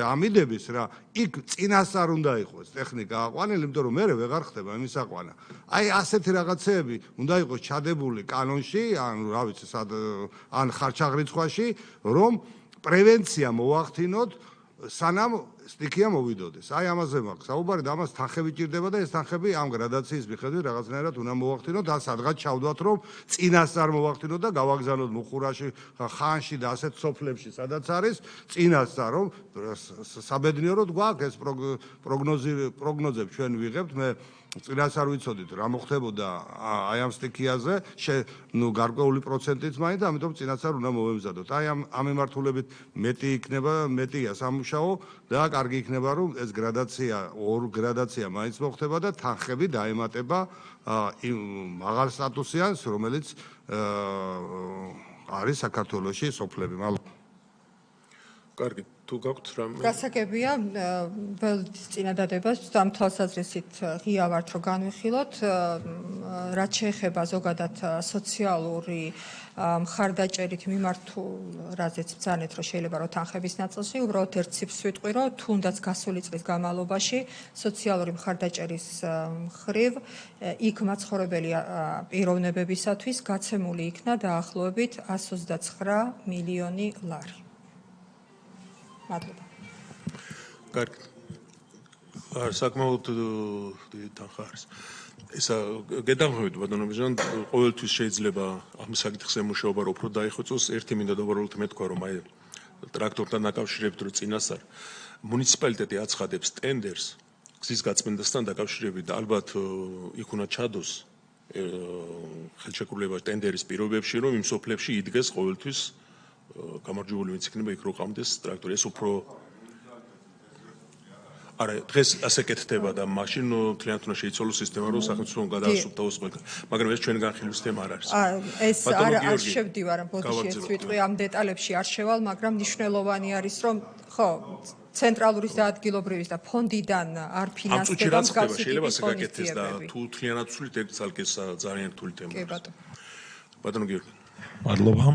ამიდების რა, იქ წინასწარ უნდა იყოს ტექნიკა აყვანილი, იმიტომ რომ მე ვეღარ ხდება იმის აყვანა. აი ასეთი რაღაცეები უნდა იყოს ჩადებული კანონში, ან რა ვიცი, ან ხარჩაღრიცხვაში, რომ პრევენცია მოახდინოთ სანამ სტიქია მოვიდოდეს. აი ამაზე მაქვს საუბარი და ამას თანხები ჭირდება და ეს თანხები ამ გრადაციის მიხედვით რაღაცნაირად უნდა მოახდინოთ და სადღაც ჩავდვათ, რომ წინასწარ მოახდინოთ და გავაგზავნოთ მუხურაში, ხანში და ასეთ სოფლებში, სადაც არის წინასწარ, რომ საბედნიეროდ გვაქვს ეს პროგნოზები ჩვენ ვიღებთ. მე წინასწარ ვიცოდით რა მოხდებოდა აი ამ სტიქიაზე, გარკვეული პროცენტით მაინც, ამიტომ წინასწარ უნდა მოვემზადოთ. აი ამ მიმართულებით მეტია სამუშაო და კარგი იქნება რომ ეს ორ გრადაცია მაინც მოხდება და თანხები დაემატება იმ მაღალ სტატუსიანს, რომელიც არის საქართველოში სოფლები. კარგი, თუ გაქვთ რამე გასაგებია, ველით წინადადებას ამ თვალსაზრისით ღია ვართ რომ განვიხილოთ, რაც შეეხება ზოგადად სოციალური მხარდაჭერით მიმართულ რაზეც ბრძანეთ, რომ შეიძლება რომ თანხების ნაწილში უბრალოდ ერთ ციფრს ვიტყვი, რომ თუნდაც გასული წლის განმავლობაში სოციალური მხარდაჭერის მხრივ იქ მაცხოვრებელი პიროვნებებისათვის გაცემული იქნა დაახლოებით 129 მილიონი ლარი. მადლობა. კარგი, საკმაოდ თანხა არის. ისა გეტანხმებით ბატონო ბიჟან, ყოველთვის შეიძლება ამ საკითხზე მუშაობა უფრო დაიხოცოს. ერთი მინდა დავარულოთ მე თქვა, რომ აი ტრაქტორთან დაკავშირებით რო წინასწარ მუნიციპალიტეტი აცხადებს ტენდერს გზის გაწმენდასთან დაკავშირებით და ალბათ იქ უნდა ჩადოს ხელშეკრულება ტენდერის პირობებში, რომ იმ სოფლებში იდგეს ყოველთვის გამარჯვებული ვინც იქნება იქ რო ყავდეს ტრაქტორი. ეს უფრო არა დღეს ასე კეთდება და მაშინ თლიანად უნდა შეიცვალოს სისტემა, რომ სახელმწიფო გადაასუფთავოს ყველგან. მაგრამ ეს ჩვენ განხილვის თემა არ არის. ეს არ შევდივარ ამ ბოდიში ეს ვიტყვი ამ დეტალებში არ შევალ, მაგრამ მნიშვნელოვანი არის რომ ხო ცენტრალური და ადგილობრივის და ფონდიდან არ ფინანსდება მსგავსი შეიძლება ასე გაკეთდეს და თუ თლიანად ვცვლით ეგ ძალკე ძალიან რთული თემა. კი ბატონო. ბატონო გიორგი. მადლობა.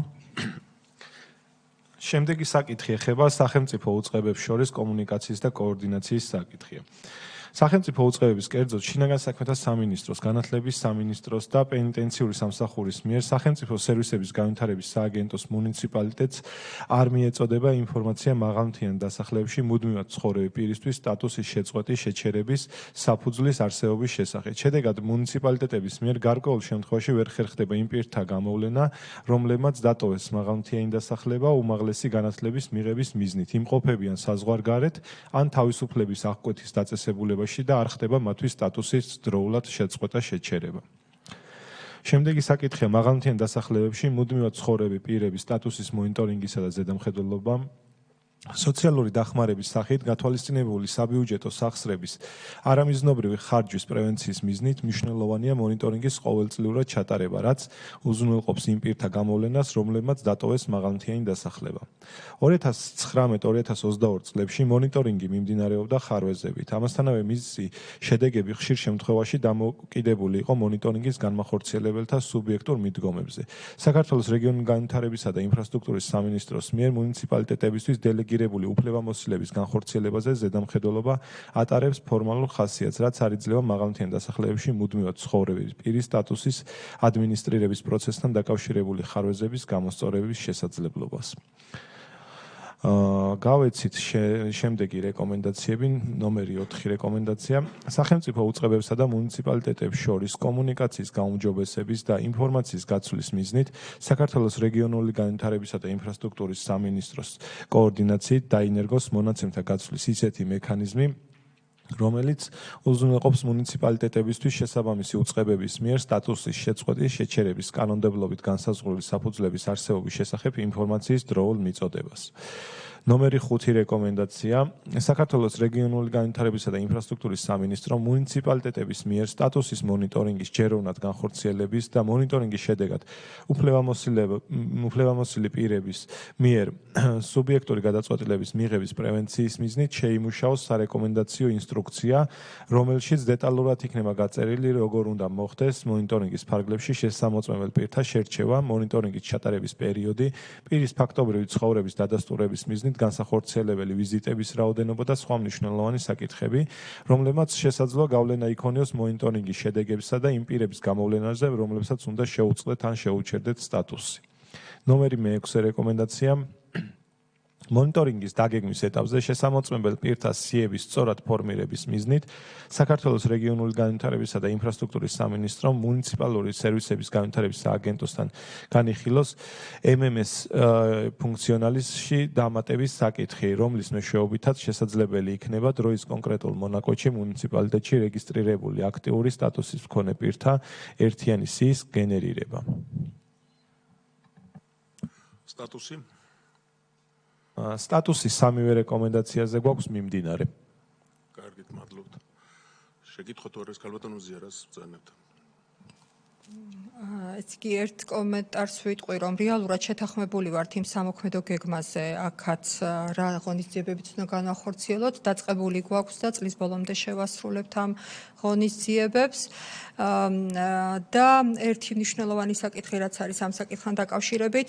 შემდეგი საკითხი ეხება სახელმწიფო უწყებებს შორის კომუნიკაციის და კოორდინაციის საკითხია. სახელმწიფო უწყებების კერძოდ შინაგან საქმეთა სამინისტროს, განათლების სამინისტროს და პენიტენციური სამსახურის მიერ სახელმწიფო სერვისების განვითარების სააგენტოს მუნიციპალიტეტს არ მიეწოდება ინფორმაცია მაღალმთიან დასახლებებში მუდმივად ცხოვრები პირისთვის სტატუსის შეწყვეტის შეჩერების საფუძვლის არსებობის შესახებ. შედეგად მუნიციპალიტეტების მიერ გარკვეულ შემთხვევაში ვერ ხერხდება იმ პირთა გამოვლენა, რომლებმაც დატოვეს მაღალმთიანი დასახლება უმაღლესი განათლების მიღების მიზნით, იმყოფებიან საზღვარგარეთ ან თავისუფლების აღკვეთის დაწესებულებაში და არ ხდება მათთვის სტატუსის დროულად შეწყვეტა შეჩერება. შემდეგი საკითხია მაღალმთიან დასახლებებში მუდმივად ცხოვრები პირების სტატუსის მონიტორინგისა და ზედამხედველობა. სოციალური დახმარების სახით გათვალისწინებული საბიუჯეტო სახსრების არამიზნობრივი ხარჯვის პრევენციის მიზნით მნიშვნელოვანია მონიტორინგის ყოველწლიურად ჩატარება, რაც უზრუნველყოფს იმ პირთა გამოვლენას, რომლებმაც დატოვეს მაღალმთიანი დასახლება. 2019-2022 წლებში მონიტორინგი მიმდინარეობდა ხარვეზებით. ამასთანავე მისი შედეგები ხშირ შემთხვევაში დამოკიდებული იყო მონიტორინგის განმახორციელებელთა სუბიექტურ მიდგომებზე. საქართველოს რეგიონული განვითარებისა და ინფრასტრუქტურის სამინისტროს მიერ მუნიციპალიტეტებისთვის დელეგირებული უფლებამოსილების განხორციელებაზე ზედამხედველობა ატარებს ფორმალურ ხასიათს, რაც არ იძლევა მაღალმთიან დასახლებებში მუდმივად ცხოვრების პირის სტატუსის ადმინისტრირების პროცესთან დაკავშირებული ხარვეზების გამოსწორების შესაძლებლობას. გავეცით შემდეგი რეკომენდაციები, ნომერი 4 რეკომენდაცია. სახელმწიფო უწყებებსა და მუნიციპალიტეტებს შორის კომუნიკაციის გაუმჯობესების და ინფორმაციის გაცვლის მიზნით საქართველოს რეგიონული განვითარებისა და ინფრასტრუქტურის სამინისტროს კოორდინაციით დაინერგოს მონაცემთა გაცვლის ისეთი მექანიზმი, რომელიც უზრუნველყოფს მუნიციპალიტეტებისთვის შესაბამისი უწყებების მიერ სტატუსის შეწყვეტის შეჩერების კანონმდებლობით განსაზღვრული საფუძვლების არსებობის შესახებ ინფორმაციის დროულ მიწოდებას. ნომერი 5 რეკომენდაცია. საქართველოს რეგიონული განვითარებისა და ინფრასტრუქტურის სამინისტრო მუნიციპალიტეტების მიერ სტატუსის მონიტორინგის ჯეროვნად განხორციელების და მონიტორინგის შედეგად უფლებამოსილი პირების მიერ სუბიექტური გადაწყვეტილების მიღების პრევენციის მიზნით შეიმუშაოს სარეკომენდაციო ინსტრუქცია, რომელშიც დეტალურად იქნება გაწერილი, როგორ უნდა მოხდეს მონიტორინგის ფარგლებში შესამოწმებელ პირთა შერჩევა, მონიტორინგის ჩატარების პერიოდი, პირის ფაქტობრივი ცხოვრების დადასტურების მიზნით განსახორციელებელი ვიზიტების რაოდენობა და სხვა მნიშვნელოვანი საკითხები, რომლებმაც შესაძლოა გავლენა იქონიოს მონიტორინგის შედეგებსა და იმ პირების გამოვლენაზე, რომლებსაც უნდა შეუწყდეთ ან შეუჩერდეთ სტატუსი. ნომერი 6 რეკომენდაცია. მონიტორინგის დაგეგმვის ეტაპზე შესამოწმებელ პირთა სიების სწორად ფორმირების მიზნით საქართველოს რეგიონული განვითარებისა და ინფრასტრუქტურის სამინისტრო მუნიციპალური სერვისების განვითარების სააგენტოსთან განიხილოს MMS ფუნქციონალისში დამატების საკითხი, რომლის მეშვეობითაც შესაძლებელი იქნება დროის კონკრეტულ მონაკვეთში მუნიციპალიტეტში რეგისტრირებული აქტიური სტატუსის მქონე პირთა ერთიანი სიის გენერირება. სტატუსი სტატუსის სამივე რეკომენდაციაზე გვაქვს მიმდინარე. კარგით, მადლობთ. შეკითხოთ ორეს ქალბატონო ზიარას ბრძანებთ. ეს კი ერთ კომენტარს ვიტყვი, რომ რეალურად შეთანხმებული ვართ იმ სამოქმედო გეგმაზე, აქაც რა ღონისძიებებიც უნდა განახორციელოთ, დაწყებული გვაქვს და წლის ბოლომდე შევასრულებთ ამ ღონისძიებებს. და ერთი მნიშვნელოვანი საკითხი, რაც არის ამ საკითხთან დაკავშირებით,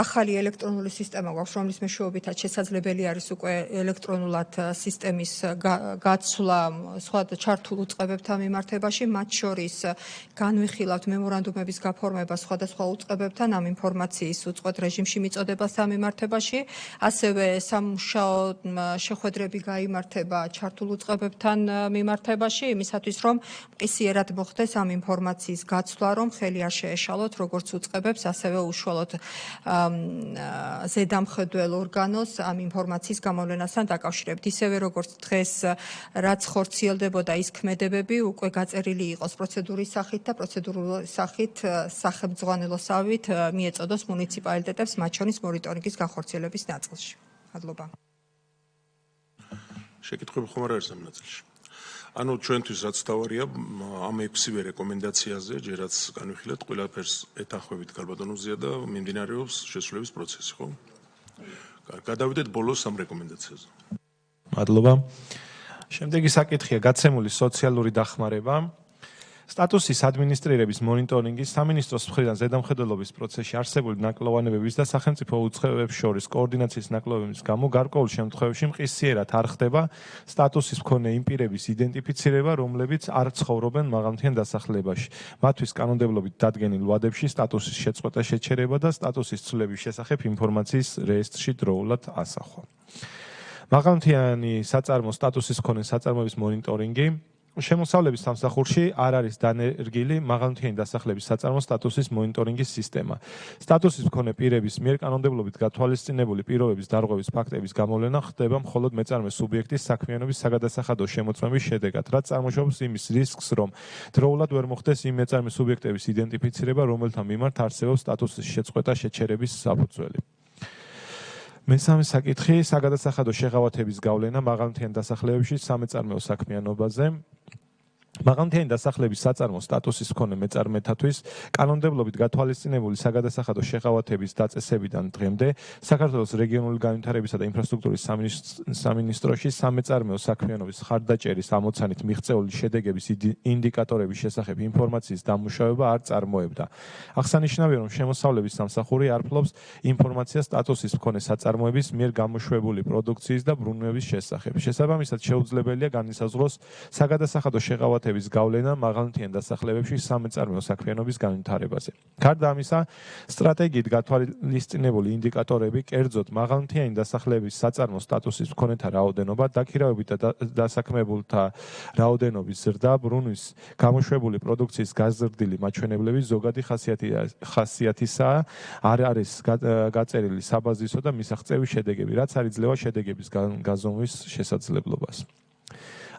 ახალი ელექტრონული სისტემა გვაქვს, რომლის მეშვეობითაც შესაძლებელი არის უკვე ელექტრონულად სისტემის გაცვლა სხვა ჩართულ უწყებებთან მიმართებაში, მათ შორის განვიხილება განვიხილავთ მემორანდუმების გაფორმება სხვადასხვა უწყებებთან ამ ინფორმაციის უწყვეტ რეჟიმში მიწოდებას ამემართებაში, ასევე სამუშაო შეხვედრები გაიმართება ჩართულ უწყებებთან მიმართებაში, იმისათვის რომ მყისიერად მოხდეს ამ ინფორმაციის გაცვლა, რომ ხელი არ შეეშალოთ როგორც უწყებებს, ასევე უშუალოდ ზედამხედველ ორგანოს ამ ინფორმაციის გამოვლენასთან დაკავშირებით. ისევე როგორც დღეს რაც ხორციელდებოდა ის ქმედებები უკვე გაწერილი იყოს პროცედურის სახით და პროცედურული სახით სახელმძღვანელოსავით მიეწოდოს მუნიციპალიტეტებს მათ შორის მონიტორინგის განხორციელების ნაწილში. მადლობა. შეკითხვები ხომ არ არის ამ ნაწილში? ანუ ჩვენთვის რაც თავარია ამ 6-ვე რეკომენდაციაზე, ჯერაც განვიხილეთ, ყველაფერს ეთანხმებით ქალბატონოზია და მიმდინარეობს შესრულების პროცესი, ხო? გადავიდეთ ბოლოს ამ რეკომენდაციაზე. მადლობა. შემდეგი საკითხია გაცემული სოციალური დახმარება. სტატუსის ადმინისტრირების მონიტორინგი სამინისტროს მხრიდან ზედამხედველობის პროცესში არსებული ნაკლოვანებების და სახელმწიფო უწყებებს შორის კოორდინაციის ნაკლოვანების გამო გარკვეულ შემთხვევებში მყისიერად არ ხდება სტატუსის მქონე იმ პირების იდენტიფიცირება, რომლებიც არ ცხოვრობენ მაღალმთიან დასახლებაში. მათთვის კანონმდებლობით დადგენილ ვადებში სტატუსის შეწყვეტა შეჩერება და სტატუსის ცვლილების შესახებ ინფორმაციის რეესტრში დროულად ასახვა. მაღალმთიანი საწარმო სტატუსის მქონე საწარმოების მონიტორინგი შემოსავლების სამსახურში არ არის დანერგილი მაღალმთიანი დასახლების საწარმო სტატუსის მონიტორინგის სისტემა. სტატუსის მქონე პირების მიერ კანონმდებლობით გათვალისწინებული პირობების დარღვევის ფაქტების გამოვლენა ხდება მხოლოდ მეწარმე სუბიექტის საქმიანობის საგადასახადო შემოწმების შედეგად, რაც წარმოშობს იმის რისკს, რომ დროულად ვერ მოხდეს იმ მეწარმე სუბიექტების იდენტიფიცირება, რომელთა მიმართ არსებობს სტატუსის შეწყვეტა შეჩერების საფუძველი. მესამე საკითხი საგადასახადო შეღავათების გავლენა მაღალმთიან დასახლებებში სამეწარმეო საქმიანობაზე. მაღალმთიანი დასახლების საწარმო სტატუსის მქონე მეწარმეთათვის კანონმდებლობით გათვალისწინებული საგადასახადო შეღავათების დაწესებიდან დღემდე საქართველოს რეგიონული განვითარებისა და ინფრასტრუქტურის სამინისტროში სამეწარმეო საქმიანობის ხარდაჭერის ამოცანით მიღწეული შედეგების ინდიკატორების შესახებ ინფორმაციის დამუშავება არ წარმოებდა. აღსანიშნავია, რომ შემოსავლების სამსახური არ ფლობს ინფორმაციას სტატუსის მქონე საწარმოების მიერ გამოშვებული პროდუქციის და ბრუნვების შესახებ. შესაბამისად, შეუძლებელია განისაზღვროს საგადასახადო შეღავათების გავლენა მაღალმთიან დასახლებებში სამეწარმეო საქმიანობის განვითარებაზე. გარდა ამისა, სტრატეგიით გათვალისწინებული ინდიკატორები, კერძოდ მაღალმთიანი დასახლების საწარმო სტატუსის მქონეთა რაოდენობა, დაქირავებით და დასაქმებულთა რაოდენობის ზრდა, ბრუნვის გამოშვებული პროდუქციის გაზრდილი მაჩვენებლები ზოგადი ხასიათისაა, არ არის გაწერილი საბაზისო და მისაღწევი შედეგები, რაც არ იძლევა შედეგების გაზომვის შესაძლებლობას.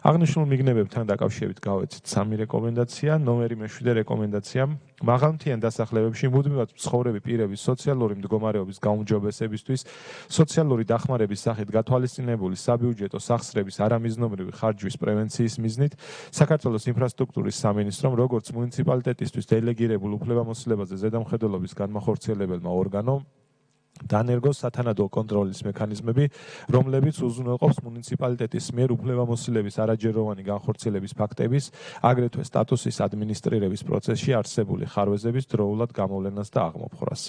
აღნიშნულ მიგნებებთან დაკავშირებით გავეცით 3 რეკომენდაცია. ნომერი მე-7 რეკომენდაცია. მაღალმთიან დასახლებებში მუდმივად მცხოვრები პირების სოციალური მდგომარეობის გაუმჯობესებისთვის სოციალური დახმარების სახით გათვალისწინებული საბიუჯეტო სახსრების არამიზნობრივი ხარჯვის პრევენციის მიზნით საქართველოს ინფრასტრუქტურის სამინისტრომ როგორც მუნიციპალიტეტისთვის დელეგირებულ უფლებამოსილებაზე ზედამხედველობის განმახორციელებელმა ორგანომ დანერგოს სათანადო კონტროლის მექანიზმები, რომლებიც უზრუნველყოფს მუნიციპალიტეტის მიერ უფლებამოსილების არაჯეროვანი განხორციელების ფაქტების, აგრეთვე სტატუსის ადმინისტრირების პროცესში არსებული ხარვეზების დროულად გამოვლენას და აღმოფხვრას.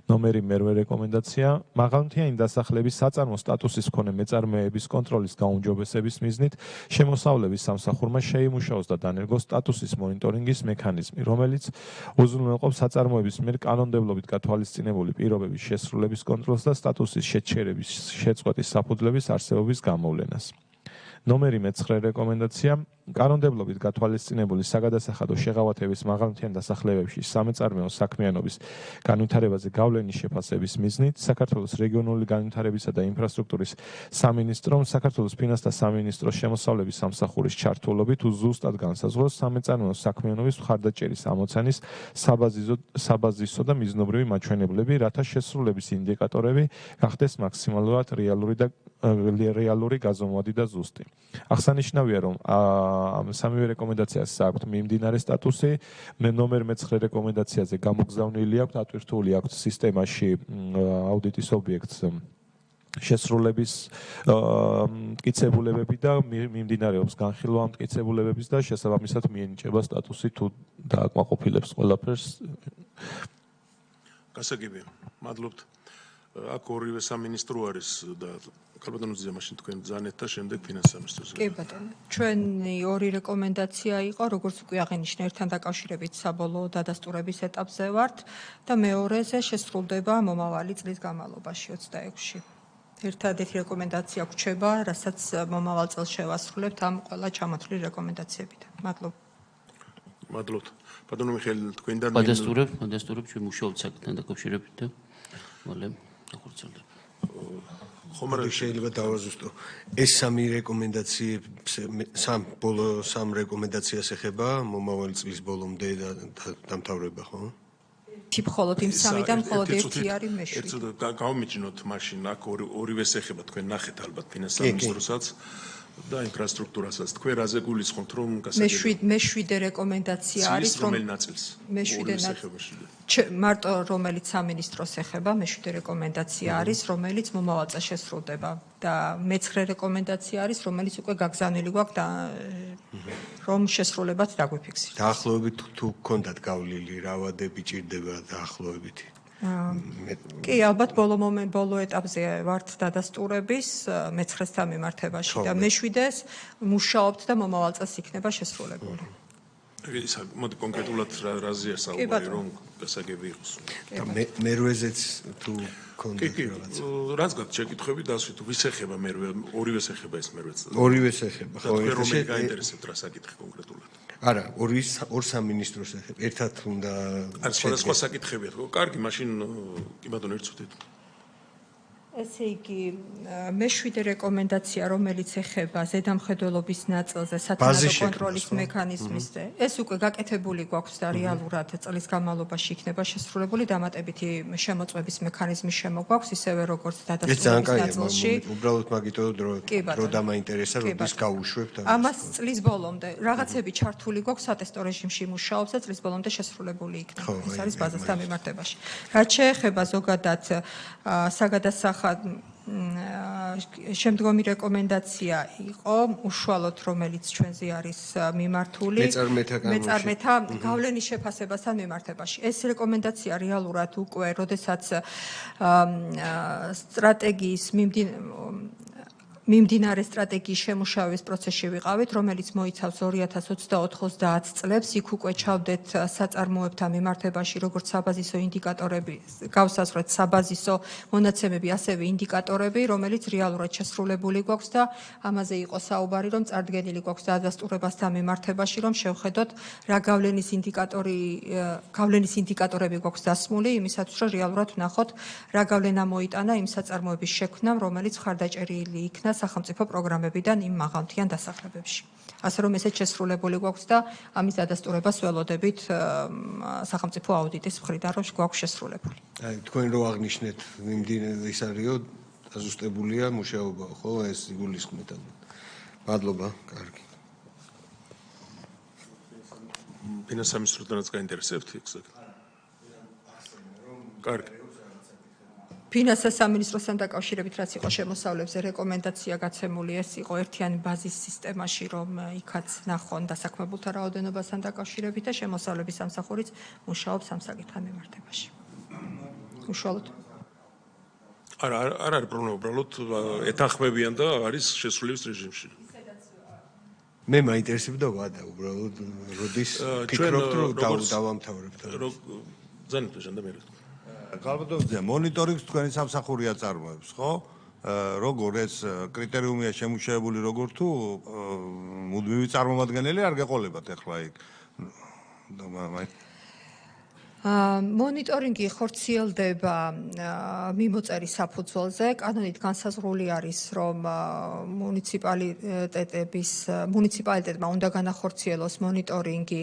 ნომერი მე-8 რეკომენდაცია. მაღალმთიანი დასახლების საწარმო სტატუსის მქონე მეწარმეების კონტროლის გაუმჯობესების მიზნით შემოსავლების სამსახურმა შეიმუშაოს და დანერგოს სტატუსის მონიტორინგის მექანიზმი, რომელიც უზრუნველყოფს საწარმოების მიერ კანონმდებლობით გათვალისწინებული პირობების შესრულების კონტროლს და სტატუსის შეჩერების შეწყვეტის საფუძვლების არსებობის გამოვლენას. ნომერი მე-9 რეკომენდაცია. კანონმდებლობით გათვალისწინებული საგადასახადო შეღავათების მაღალმთიან დასახლებებში სამეწარმეო საქმიანობის განვითარებაზე გავლენის შეფასების მიზნით საქართველოს რეგიონული განვითარებისა და ინფრასტრუქტურის სამინისტრომ საქართველოს ფინანსთა სამინისტროს შემოსავლების სამსახურის ჩართულობით უზუსტად განსაზღვროს სამეწარმეო საქმიანობის მხარდაჭერის ამოცანის საბაზისო და მიზნობრივი მაჩვენებლები, რათა შესრულების ინდიკატორები გახდეს მაქსიმალურად რეალური გაზომვადი და ზუსტი. აღსანიშნავია, რომ სამივე რეკომენდაციას აქვს მიმდინარე სტატუსი. ნომერ მე-9 რეკომენდაციაზე გამოგზავნილი აქვს, ატვირთული აქვს სისტემაში აუდიტის ობიექტს შესრულების მტკიცებულებები და მიმდინარეობს განხილვა მტკიცებულებების და შესაბამისად მიენიჭება სტატუსი თუ დააკმაყოფილებს ყველაფერს. გასაგებია. მადლობთ. აქ ორივე სამინისტრო არის და კალბატონოძე მაშინ თქვენ ძანეთ და შემდეგ ფინანსის სამინისტროს. კი ბატონო. ჩვენი ორი რეკომენდაცია იყო, როგორც უკვე აღინიშნა, ერთთან დაკავშირებით საბოლოო დადასტურების ეტაპზე ვართ და მეორეზე შესრულდება მომავალი წლის განმავლობაში 26-ში. ერთადერთი რეკომენდაცია გვჩება, რასაც მომავალ წელს შევასრულებთ ამ ყველა ჩამოთვლილი რეკომენდაციებიდან. მადლობა. მადლობთ. ბატონო მიხეილ, თქვენთან მოდესტურებ ჩვენ მუშაობთ საკითხთან დაკავშირებით და მალე ახორციელდება. ხომ არა შეიძლება დავაზუსტო. ეს სამი რეკომენდაცია სამ რეკომენდაციას ეხება მომავალი წლის ბოლომდე და დამთავრება, ხო? მხოლოდ იმ სამიდან მხოლოდ ერთი არის მეშვიდე. ერთ გავმიჯნოთ მაშინ აქ ორივეს ეხება თქვენ ნახეთ ალბათ ფინანსის სამინისტროსაც და ინფრასტრუქტურასაც. თქვენ რაზე გულისხმობთ რომ მეშვიდე რეკომენდაცია არის რომ რომელი ნაწილს? მეშვიდე მარტო რომელიც სამინისტროს ეხება, მეშვიდე რეკომენდაცია არის, რომელიც მომავალ წელს შესრულდება და მეცხრე რეკომენდაცია არის, რომელიც უკვე გაგზავნილი გვაქვს და რომ შესრულებაც დაგვიფიქსირდა. დაახლოებით თუ გქონდათ გავლილი რა ვადები ჭირდება დაახლოებით. კი, ალბათ ბოლო ეტაპზე ვართ დადასტურების მეცხრესთან მიმართებაში და მეშვიდეს მუშაობთ და მომავალ წელს იქნება შესრულებული. მოდი კონკრეტულად რაზეა საუბარი რომ გასაგები იყოს. და მერვეზეც თუ გქონდათ რაღაც. რაც გაქვს შეკითხვები დასვით ვის ეხება მერვე ორივეს ეხება ეს მერვეც. ორივეს ეხება, ხო, ერთად გაინტერესებთ რა საკითხი კონკრეტულად. არა, ორ სამინისტროს ეხება. ერთად უნდა არის სხვადასხვა საკითხებია თქო. კარგი, მაშინ კი ბატონო ერთ წუთით. ესე იგი, მეშვიდე რეკომენდაცია, რომელიც ეხება ზედამხედველობის ნაწილზე სათანადო კონტროლის მექანიზმის, ეს უკვე გაკეთებული გვაქვს და რეალურად წლის განმავლობაში იქნება შესრულებული დამატებითი შემოწმების მექანიზმის შემოგვაქვს, ისევე როგორც დადასტურების ნაწილში. უბრალოდ მაგითო დრო დამაინტერესა, როდის გავუშვებთ ამას. ამას წლის ბოლომდე რაღაცები ჩართული გვაქვს სატესტო რეჟიმში მუშაობს და წლის ბოლომდე შესრულებული იქნება. ეს არის ბაზასთან მიმართებაში. რაც შეეხება ზოგადად საგადასახადო შემდგომი რეკომენდაცია იყო უშუალოდ რომელიც ჩვენზე არის მიმართული მეწარმეთა გავლენის შეფასებასთან მიმართებაში. ეს რეკომენდაცია რეალურად უკვე როდესაც სტრატეგიის მიმდინარე სტრატეგიის შემუშავების პროცესში ვიყავით, რომელიც მოიცავს 2024-30 წლებს, იქ უკვე ჩავდეთ საწარმოებთან მიმართებაში, როგორც საბაზისო ინდიკატორები, გავსაზღვრეთ საბაზისო მონაცემები, ასევე ინდიკატორები, რომელიც რეალურად შესრულებული გვაქვს და ამაზე იყო საუბარი, რომ წარდგენილი გვაქვს დადასტურებასთან მიმართებაში, რომ შევხედოთ რა გავლენის ინდიკატორები გვაქვს დასმული, იმისათვის რომ რეალურად ვნახოთ რა გავლენა მოიტანა იმ საწარმოების შექმნამ, რომელიც მხარდაჭერილი იქნა სახელმწიფო პროგრამებიდან იმ მაღალმთიან დასახლებებში. ასე რომ ესეც შესრულებული გვაქვს და ამის დადასტურებას ველოდებით სახელმწიფო აუდიტის მხრიდან რომ გვაქვს შესრულებული. აი თქვენ რო აღნიშნეთ ის არისო დაზუსტებულია მუშაობა, ხო, ეს იგულისხმეთ. მადლობა, კარგი. ფინანსის სამინისტროდანაც გაინტერესებთ ეგ. კარგი. ფინანსის სამინისტროსთან დაკავშირებით რაც იყო შემოსავლებზე რეკომენდაცია გაცემული, ეს იყო ერთიანი ბაზის სისტემაში, რომ იქაც ნახონ დასაქმებულთა რაოდენობასთან დაკავშირებით და შემოსავლების სამსახურიც მუშაობს ამ საკითხთან მიმართებაში. უშუალოდ. არა არის პრობლემა, უბრალოდ ეთანხმებიან და არის შესრულების რეჟიმში. მე მაინტერესებდა ვადა უბრალოდ როდის ფიქრობთ რომ დავამთავრებთ. ზანეთ ჟანდამერი. კალბატონოძე, მონიტორინგს თქვენი სამსახურია წარმოებს, ხო? როგორ ეს კრიტერიუმია შემუშავებული როგორ თუ მუდმივი წარმომადგენელი არ გეყოლებათ ახლა იქ? მონიტორინგი ხორციელდება მიმოწერის საფუძველზე. კანონით განსაზღვრული არის, რომ მუნიციპალიტეტმა უნდა განახორციელოს მონიტორინგი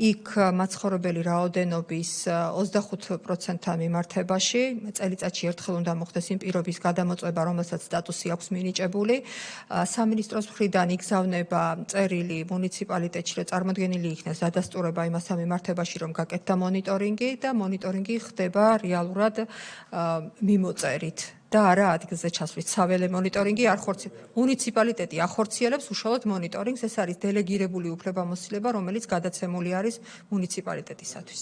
იქ მაცხოვრებელი რაოდენობის 25%-თან მიმართებაში. წელიწადში ერთხელ უნდა მოხდეს იმ პირობის გადამოწმება, რომელსაც სტატუსი აქვს მინიჭებული. სამინისტროს მხრიდან იგზავნება წერილი მუნიციპალიტეტში, რომ წარმოდგენილი იქნეს დადასტურება იმასთან მიმართებაში, რომ გაკეთდა მონიტორინგი. და მონიტორინგი ხდება რეალურად მიმოწერით და არა ადგილზე ჩასვლით. საველე მონიტორინგი არ ხორციელებს. მუნიციპალიტეტი ახორციელებს უშუალოდ მონიტორინგს, ეს არის დელეგირებული უფლებამოსილება, რომელიც გადაცემული არის მუნიციპალიტეტისათვის.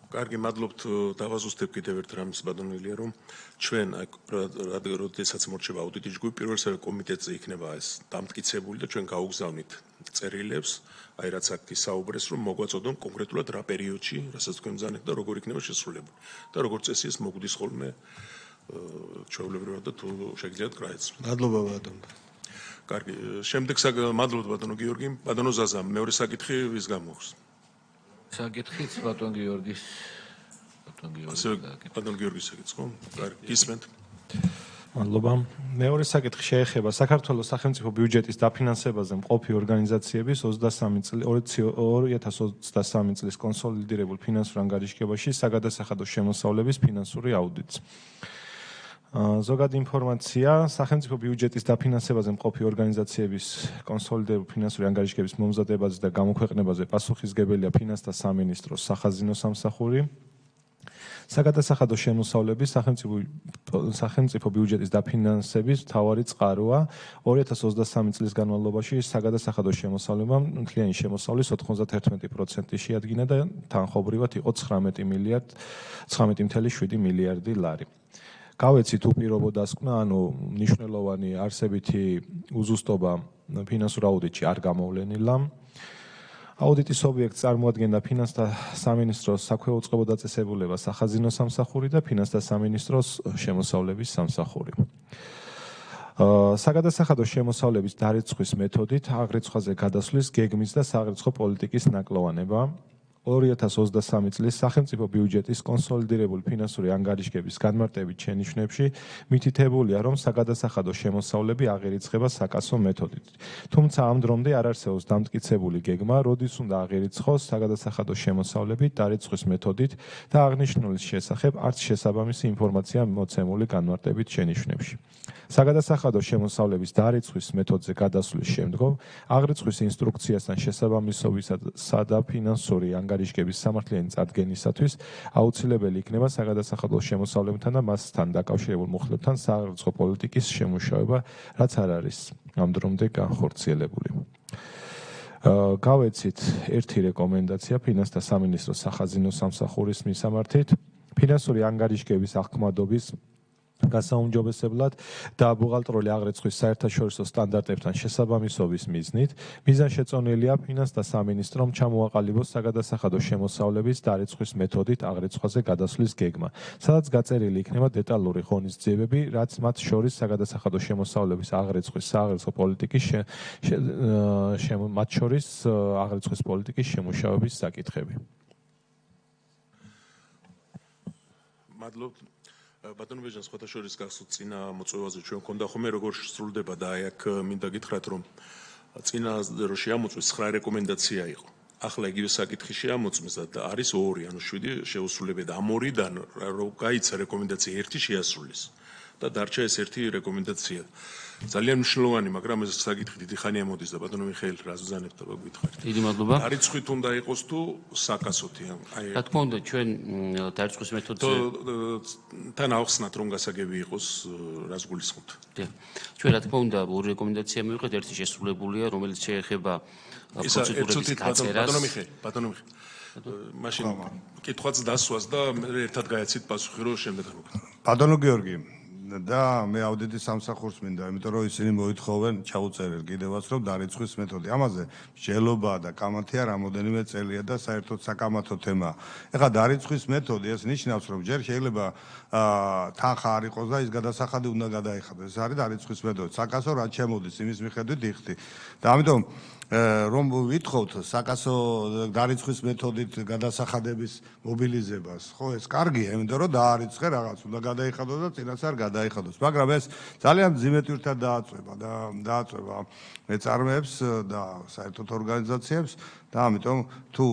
კარგი, მადლობთ. დავაზუსტებ კიდევ ერთ რამის ბატონო ილია, რომ ჩვენ როდესაც მორჩება აუდიტის ჯგუფი, პირველ რიგში კომიტეტზე იქნება ეს დამტკიცებული და ჩვენ გავუგზავნით წერილებს, აი რაც აქ ისაუბრეს, რომ მოგვაწოდონ კონკრეტულად რა პერიოდში, რასაც თქვენ ბრძანეთ და როგორ იქნება შესრულებული. და როგორც წესი ეს მოგვდის ხოლმე ჩვეულებრივად და თუ შეგიძლიათ კრაეცვით. მადლობა ბატონო. კარგი, შემდეგ მადლობთ ბატონო გიორგი. ბატონო ზაზა, მეორე საკითხი ვის გამოხს? საკითხიც ბატონ გიორგის ბატონ გიორგის საკითხი, ხო? კარგი, გისმენთ. მადლობა. მეორე საკითხი შეეხება საქართველოს სახელმწიფო ბიუჯეტის დაფინანსებაზე მყოფი ორგანიზაციების 2023 წლის კონსოლიდირებულ ფინანსურ ანგარიშგებაში საგადასახადო შემოსავლების ფინანსური აუდიტს. ზოგადი ინფორმაცია, სახელმწიფო ბიუჯეტის დაფინანსებაზე მყოფი ორგანიზაციების კონსოლიდირებული ფინანსური ანგარიშგების მომზადებაზე და გამოქვეყნებაზე პასუხისმგებელია ფინანსთა სამინისტროს სახაზინო სამსახური. საგადასახადო შემოსავლების სახელმწიფო ბიუჯეტის დაფინანსების მთავარი წყაროა 2023 წლის განმავლობაში საგადასახადო შემოსავლებამ მთლიანი შემოსავლის 91% შეადგინა და თანხობრივად იყო 19,7 მილიარდი ლარი. გავეცით უპირობო დასკვნა, ანუ მნიშვნელოვანი არსებითი უზუსტობა ფინანსურ აუდიტში არ გამოვლენილა. აუდიტის ობიექტს წარმოადგენდა ფინანსთა სამინისტროს საქვეუწყებო დაწესებულება სახაზინო სამსახური და ფინანსთა სამინისტროს შემოსავლების სამსახური. საგადასახადო შემოსავლების დარიცხვის მეთოდით აღრიცხვაზე გადასვლის გეგმის და საღრიცხვო პოლიტიკის ნაკლოვანება 2023 წლის სახელმწიფო ბიუჯეტის კონსოლიდირებული ფინანსური ანგარიშგების განმარტებით შენიშვნებში მითითებულია, რომ საგადასახადო შემოსავლები აღირიცხება საკასო მეთოდით. თუმცა ამ დრომდე არ არსებობს დამტკიცებული გეგმა, როდის უნდა აღირიცხოს საგადასახადო შემოსავლები დარიცხვის მეთოდით და აღნიშნულის შესახებ არც შესაბამისი ინფორმაცია მოცემული განმარტებით შენიშვნებში. საგადასახადო შემოსავლების დარიცხვის მეთოდზე გადასვლის შემდგომ აღრიცხვის ინსტრუქციასთან შესაბამისობისა და ფინანსური ანგარიშგების სამართლიანი წარდგენისათვის აუცილებელი იქნება საგადასახადო შემოსავლებთან და მასთან დაკავშირებულ მუხლებთან საღრიცხვო პოლიტიკის შემუშავება, რაც არ არის ამ დრომდე განხორციელებული. გავეცით ერთი რეკომენდაცია ფინანსთა სამინისტროს სახაზინო სამსახურის მისამართით ფინანსური ანგარიშგების აღქმადობის გასაუმჯობესებლად და ბუღალტრული აღრიცხვის საერთაშორისო სტანდარტებთან შესაბამისობის მიზნით მიზანშეწონილია ფინანსთა სამინისტრომ ჩამოაყალიბოს საგადასახადო შემოსავლების დარიცხვის მეთოდით აღრიცხვაზე გადასვლის გეგმა, სადაც გაწერილი იქნება დეტალური ღონისძიებები, რაც მათ შორის საგადასახადო შემოსავლების აღრიცხვის სააღრიცხვო პოლიტიკის მათ შორის აღრიცხვის პოლიტიკის შემუშავების საკითხები. მადლობთ. ბატონო ბეჟან, სხვათა შორის გახსოვთ წინა მოწვევაზე ჩვენ მქონდა ხოლმე როგორ სრულდება და აი აქ მინდა გითხრათ, რომ წინა რო შეამოწმეს 9 რეკომენდაცია იყო. ახლა იგივე საკითხი შეამოწმეს და არის 2, ანუ 7 შეუსრულებია და ამ 2-დან რო გაიცა რეკომენდაცია 1 შეასრულეს და დარჩა ეს 1 რეკომენდაცია. ძალიან მნიშვნელოვანი, მაგრამ ეს საკითხი დიდი ხანია მოდის და ბატონო მიხეილ რას ვზანებთ და გითხარით. დიდი მადლობა. დარიცხვით უნდა იყოს თუ საკასოთი? აი რა თქმა უნდა, ჩვენ დარიცხვის მეთოდზე თან ავხსნათ რომ გასაგები იყოს, რას გულისხმობთ. დიახ. ჩვენ რა თქმა უნდა, 2 რეკომენდაცია მივიღეთ, ერთი შესრულებულია, რომელიც შეეხება პროცედურების გაწერას. ბატონო მიხეილ. მაშინ კითხვაც დასვას და მე ერთად გაეცით პასუხი რომ შემდეგ მოგეთ. ბატონო გიორგი და მე აუდიტის სამსახურს მინდა, იმიტომ რომ ისინი მოითხოვენ ჩაუწერել კიდევაც რომ დარიცხვის მეთოდი. ამაზე მსჯელობა და კამათია რამოდენიმე წელია და საერთოდ საკამათო თემა. ეხლა დარიცხვის მეთოდი ეს ნიშნავს რომ ჯერ შეიძლება თანხა არ იყოს და ის გადასახადი უნდა გადაიხადოს. ეს არის დარიცხვის მეთოდი. საკასო რაც შემოდის იმის მიხედვით იხდი. და ამიტომ რომ ვითხოვთ საკასო დარიცხვის მეთოდით გადასახადების მობილიზებას, ხო, ეს კარგია, იმიტომ რომ დაარიცხე რაღაც, უნდა გადაიხადოს და წინასწარ გადაიხადოს. მაგრამ ეს ძალიან მძიმე თვირთად დააწვევა მეწარმეებს და საერთოდ ორგანიზაციებს და ამიტომ თუ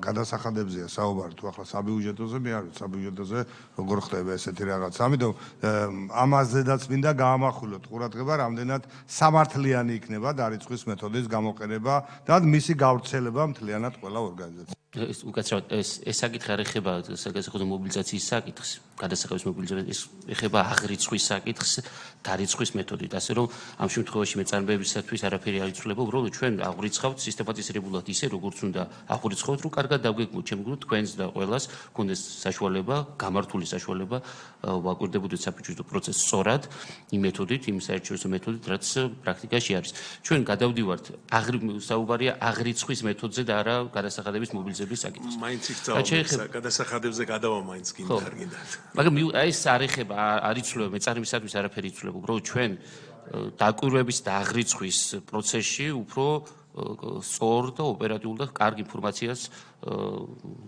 გადასახადებზეა საუბარი, თუ ახლა საბიუჯეტოზე, მე არ ვიცი საბიუჯეტოზე როგორ ხდება ესეთი რაღაც. ამიტომ ამაზედაც მინდა გაამახვილოთ ყურადღება, რამდენად სამართლიანი იქნება დარიცხვის მეთოდის გამოყენება და მისი გავრცელება მთლიანად ყველა ორგანიზაციაში. უკაცრავად ეს საკითხი არ ეხება საგასახადო მობილიზაციის საკითხს, გადასახადის მობილიზაციის, ეხება აღრიცხვის საკითხს, დარიცხვის მეთოდით, ასე რომ ამ შემთხვევაში მეწარმეებისათვის არაფერი არ იცვლება, უბრალოდ ჩვენ აღვრიცხავთ სისტემატიზირებულად ისე, როგორც უნდა აღვრიცხავთ, რომ კარგად დავგეგმოთ, ჩემგულოთ თქვენს და ყველას გქონდეს საშუალება, გამართული საშუალება ვაკვირდებოდეთ საბიუჯეტო პროცესს სწორად, იმ მეთოდით, იმ საერთაშორისო მეთოდით, რაც პრაქტიკაში არის. ჩვენ გადავდივართ, საუბარია აღრიცხვის მეთოდზე და არა გადასახადების მობილიზების საკითხს. მაინც იქ გადასახადებზე გადავა მაინც გინდა არ გინდა. მაგრამ ეს არ ეხება, არ იცვლება მეწარმეებისათვის არაფერი იცვლება, უბრალოდ ჩვენ დაკვირვების და აღრიცხვის პროცესში უფრო სწორ და ოპერატიულ და კარგ ინფორმაციას